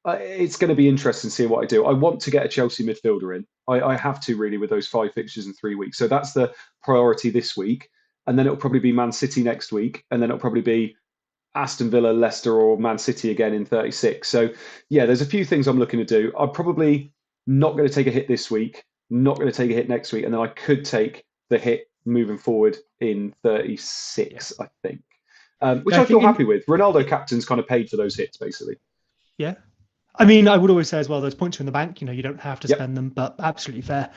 it's going to be interesting to see what I do. I want to get a Chelsea midfielder in. I have to, really, with those 5 fixtures in 3 weeks. So that's the priority this week. And then it'll probably be Man City next week. And then it'll probably be Aston Villa, Leicester, or Man City again in 36. So yeah, there's a few things I'm looking to do. I'm probably not going to take a hit this week, not going to take a hit next week. And then I could take the hit moving forward in 36, I think, which I feel happy with. Ronaldo captain's kind of paid for those hits, basically. Yeah. I mean, I would always say as well, those points are in the bank, you don't have to spend them, but absolutely fair.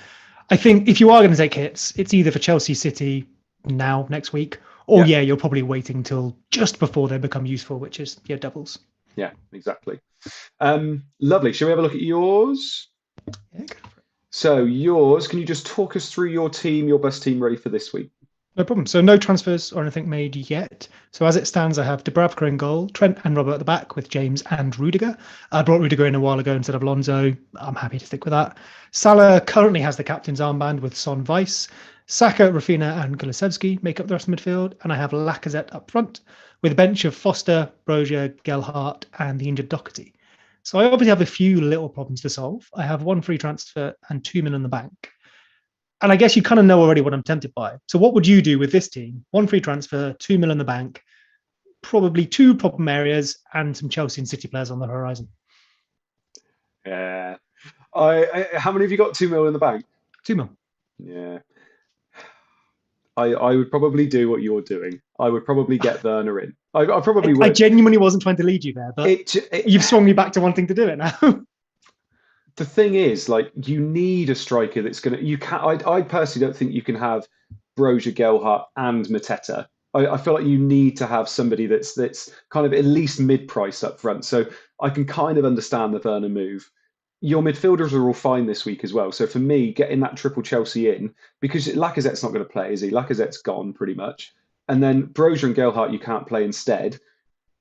I think if you are going to take hits, it's either for Chelsea, City now, next week, or you're probably waiting till just before they become useful, which is your doubles. Yeah, exactly. Lovely. Shall we have a look at yours? Yeah, go for it. So yours, can you just talk us through your team, your best team ready for this week? No problem. So no transfers or anything made yet. So as it stands, I have Dubravka in goal, Trent and Robert at the back with James and Rudiger. I brought Rudiger in a while ago instead of Alonso. I'm happy to stick with that. Salah currently has the captain's armband with Son Weiss. Saka, Rafinha and Kulusevski make up the rest of the midfield. And I have Lacazette up front with a bench of Foster, Brozier, Gelhardt and the injured Doherty. So I obviously have a few little problems to solve. I have 1 free transfer and 2 million in the bank. And I guess you kind of know already what I'm tempted by. So what would you do with this team? 1 free transfer, 2 million in the bank, probably 2 problem areas and some Chelsea and City players on the horizon. Yeah. How many have you got? 2 million in the bank? 2 million. Yeah. I would probably do what you're doing. I would probably get Werner in. I probably would. I genuinely wasn't trying to lead you there, but you've swung me back to wanting to do it now. The thing is, you need a striker that's going to. I personally don't think you can have Brozier, Gelhardt, and Mateta. I feel like you need to have somebody that's kind of at least mid-price up front. So I can kind of understand the Werner move. Your midfielders are all fine this week as well. So for me, getting that triple Chelsea in, because Lacazette's not going to play, is he? Lacazette's gone pretty much. And then Brozier and Gelhardt you can't play instead.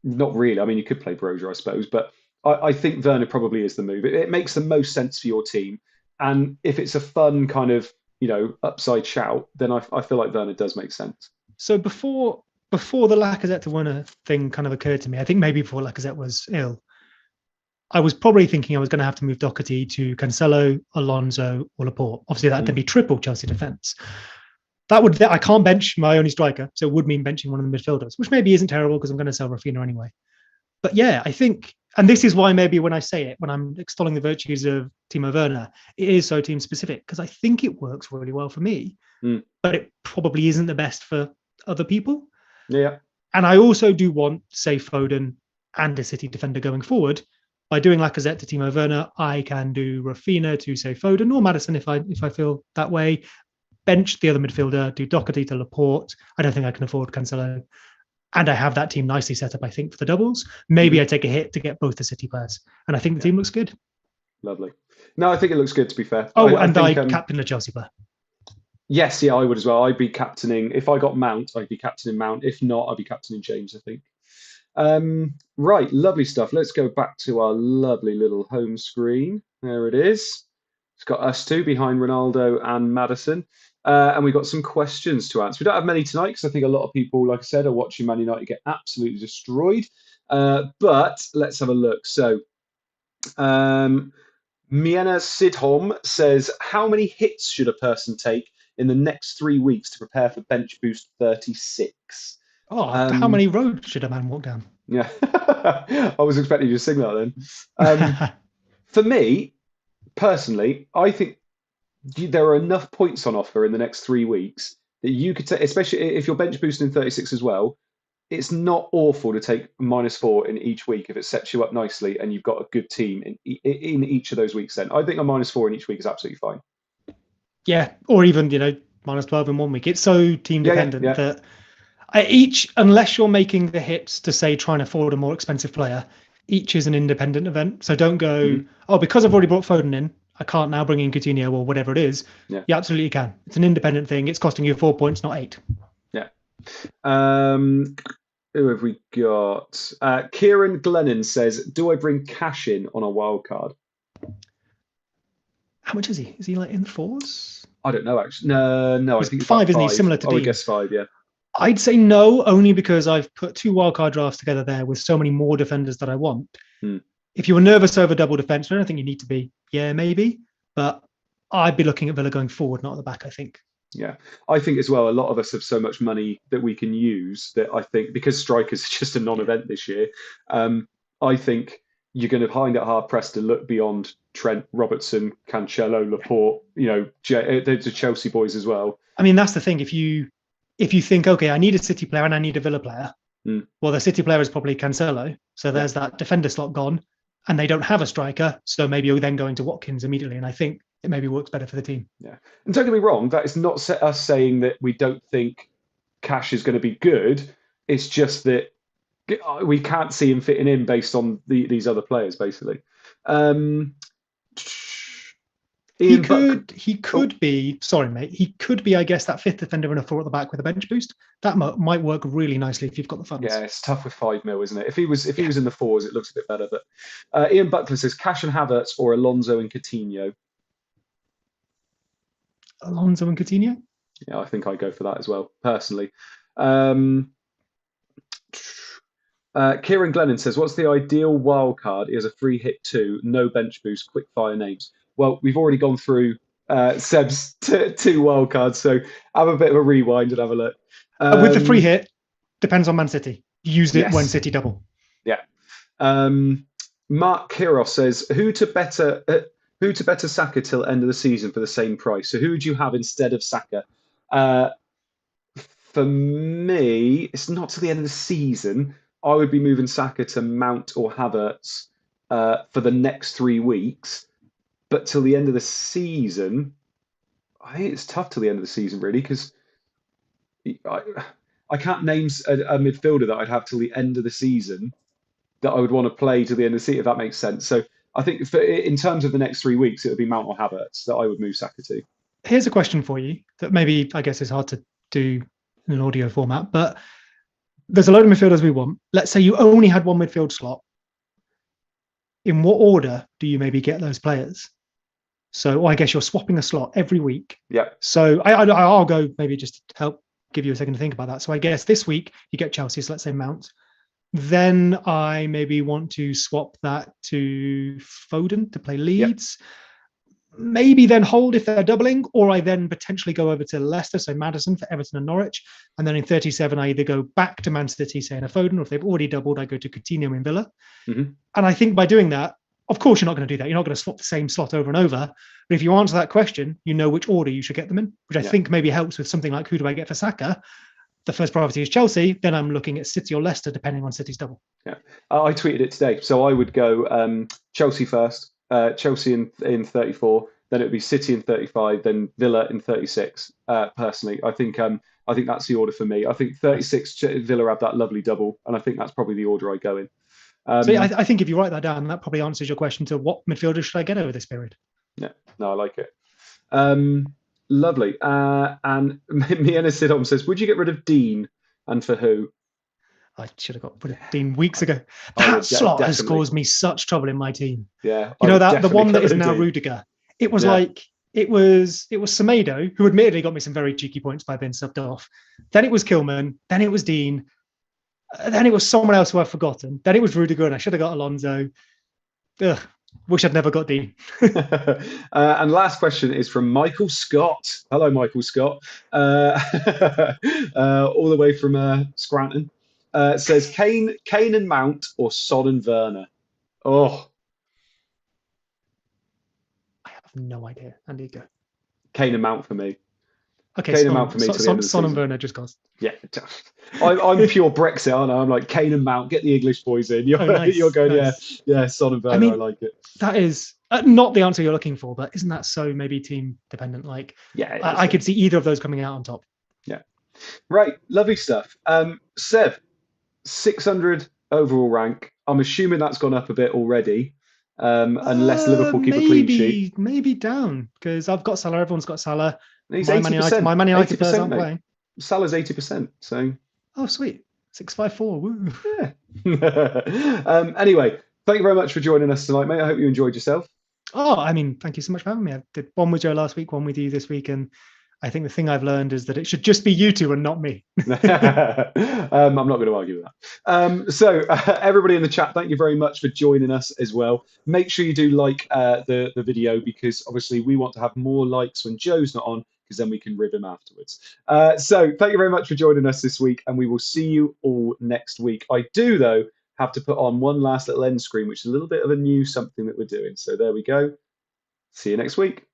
Not really. I mean, you could play Brozier, I suppose, but I think Werner probably is the move. It makes the most sense for your team. And if it's a fun kind of, upside shout, then I feel like Werner does make sense. So before the Lacazette to Werner thing kind of occurred to me, I think maybe before Lacazette was ill, I was probably thinking I was going to have to move Doherty to Cancelo, Alonso, or Laporte. Obviously, that'd be triple Chelsea defence. I can't bench my only striker, so it would mean benching one of the midfielders, which maybe isn't terrible because I'm going to sell Rafinha anyway. But yeah, I think, and this is why maybe when I say it, when I'm extolling the virtues of Timo Werner, it is so team specific because I think it works really well for me, but it probably isn't the best for other people. Yeah. And I also do want, say, Foden and a City defender going forward. By doing Lacazette to Timo Werner, I can do Rafinha to, say, Foden or Maddison if I feel that way. Bench the other midfielder, do Doherty to Laporte. I don't think I can afford Cancelo. And I have that team nicely set up, I think, for the doubles. Maybe I take a hit to get both the City players. And I think the team looks good. Lovely. No, I think it looks good, to be fair. I captain a Chelsea player. Yes, yeah, I would as well. I'd be captaining. If I got Mount, I'd be captaining Mount. If not, I'd be captaining James, I think. Right, lovely stuff. Let's go back to our lovely little home screen. There it is. It's got us two behind Ronaldo and Maddison. And we've got some questions to answer. We don't have many tonight because I think a lot of people, like I said, are watching Man United get absolutely destroyed. But let's have a look. So, Miena Sidholm says, how many hits should a person take in the next 3 weeks to prepare for Bench Boost 36? How many roads should a man walk down? Yeah, I was expecting you to sing that then. For me, personally, I think there are enough points on offer in the next 3 weeks that you could take, especially if you're bench boosting 36 as well. It's not awful to take -4 in each week if it sets you up nicely and you've got a good team in each of those weeks. Then I think a -4 in each week is absolutely fine. Yeah, or even -12 in 1 week. It's so team dependent that unless you're making the hits to say trying to afford a more expensive player, each is an independent event. So don't go, because I've already brought Foden in, I can't now bring in Coutinho or whatever it is. Yeah. You absolutely can. It's an independent thing. It's costing you 4 points, not 8. Yeah. Who have we got? Kieran Glennon says, do I bring cash in on a wild card? How much is he? Is he like in 4s? I don't know, actually. No, I think it's 5, isn't he? Similar to Dean. I guess 5, yeah. I'd say no, only because I've put 2 wildcard drafts together there with so many more defenders that I want. If you were nervous over double defence, I don't think you need to be. Yeah, maybe. But I'd be looking at Villa going forward, not at the back, I think. Yeah, I think as well, a lot of us have so much money that we can use that I think, because strikers is just a non-event this year, I think you're going to find it hard-pressed to look beyond Trent, Robertson, Cancelo, Laporte, the Chelsea boys as well. I mean, that's the thing. If you think, okay, I need a City player and I need a Villa player, well, the City player is probably Cancelo. So there's that defender slot gone, and they don't have a striker. So maybe you're then going to Watkins immediately. And I think it maybe works better for the team. Yeah. And don't get me wrong, that is not us saying that we don't think Cash is going to be good. It's just that we can't see him fitting in based on these other players, basically. He could be, sorry, mate. He could be, I guess, that 5th defender and a 4 at the back with a bench boost. That might work really nicely if you've got the funds. Yeah, it's tough with 5 mil, isn't it? If he was in the 4s, it looks a bit better. But Ian Buckler says Cash and Havertz or Alonso and Coutinho. Alonso and Coutinho? Yeah, I think I'd go for that as well, personally. Kieran Glennon says, what's the ideal wild card? He has a free hit 2, no bench boost, quick fire names. Well, we've already gone through Seb's 2 wild cards, so have a bit of a rewind and have a look. With the free hit, depends on Man City. Use it when City double. Yeah. Mark Kiros says, who to better Saka till end of the season for the same price? So who would you have instead of Saka? For me, it's not to the end of the season. I would be moving Saka to Mount or Havertz for the next 3 weeks. But till the end of the season, I think it's tough till the end of the season, really, because I, I can't name a midfielder that I'd have till the end of the season that I would want to play to the end of the season, if that makes sense. So I think in terms of the next 3 weeks, it would be Mount or Havertz that I would move Saka to. Here's a question for you that maybe, I guess, is hard to do in an audio format, but there's a load of midfielders we want. Let's say you only had one midfield slot. In what order do you maybe get those players? So I guess you're swapping a slot every week. Yeah. So I'll go maybe just to help give you a second to think about that. So I guess this week you get Chelsea, so let's say Mount. Then I maybe want to swap that to Foden to play Leeds. Yep. Maybe then hold if they're doubling, or I then potentially go over to Leicester, so Maddison for Everton and Norwich. And then in 37, I either go back to Man City, saying a Foden, or if they've already doubled, I go to Coutinho in Villa. Mm-hmm. And I think by doing that, of course, you're not going to do that. You're not going to swap the same slot over and over. But if you answer that question, you know which order you should get them in, which I think maybe helps with something like who do I get for Saka? The first priority is Chelsea. Then I'm looking at City or Leicester, depending on City's double. Yeah, I tweeted it today. So I would go Chelsea first, Chelsea in 34. Then it would be City in 35, then Villa in 36. Personally, I think that's the order for me. I think 36 Villa have that lovely double, and I think that's probably the order I go in. So yeah, I think if you write that down, that probably answers your question to what midfielder should I get over this period. Yeah, no, I like it. Lovely. And Miena Sidom says, would you get rid of Dean, and for who? I should have got rid of Dean weeks ago. That slot has caused me such trouble in my team. Yeah, you know that the one that is now Rudiger. It was it was Semedo, who admittedly got me some very cheeky points by being subbed off. Then it was Kilman. Then it was Dean. Then it was someone else who I've forgotten. Then it was Rudiger, and I should have got Alonso. Ugh, wish I'd never got Dean. And last question is from Michael Scott. Hello, Michael Scott. All the way from Scranton. Says Kane and Mount or Son and Werner. Oh, I have no idea. Andy, go. Kane and Mount for me. Okay, Kane and Mount for me. Son and Werner just cost. Yeah, I'm pure Brexit, aren't I? I'm like Kane and Mount. Get the English boys in. You're going, nice. Yeah, Son and Werner. I like it. That is not the answer you're looking for, but isn't that so maybe team dependent? Like, yeah, I could see either of those coming out on top. Yeah, right. Lovely stuff. Seb, 600 overall rank. I'm assuming that's gone up a bit already. Unless Liverpool keep a clean sheet. Maybe down, because I've got Salah. Everyone's got Salah. He's 80%. My Man United players aren't playing. Salah's 80%. So. Oh, sweet. 654. Woo. Yeah. Anyway, thank you very much for joining us tonight, mate. I hope you enjoyed yourself. Oh, I mean, thank you so much for having me. I did one with Joe last week, one with you this week, and I think the thing I've learned is that it should just be you two and not me. I'm not going to argue with that. So everybody in the chat, thank you very much for joining us as well. Make sure you do like the video, because obviously we want to have more likes when Joe's not on, because then we can rib him afterwards. So thank you very much for joining us this week, and we will see you all next week. I do, though, have to put on one last little end screen, which is a little bit of a new something that we're doing. So there we go. See you next week.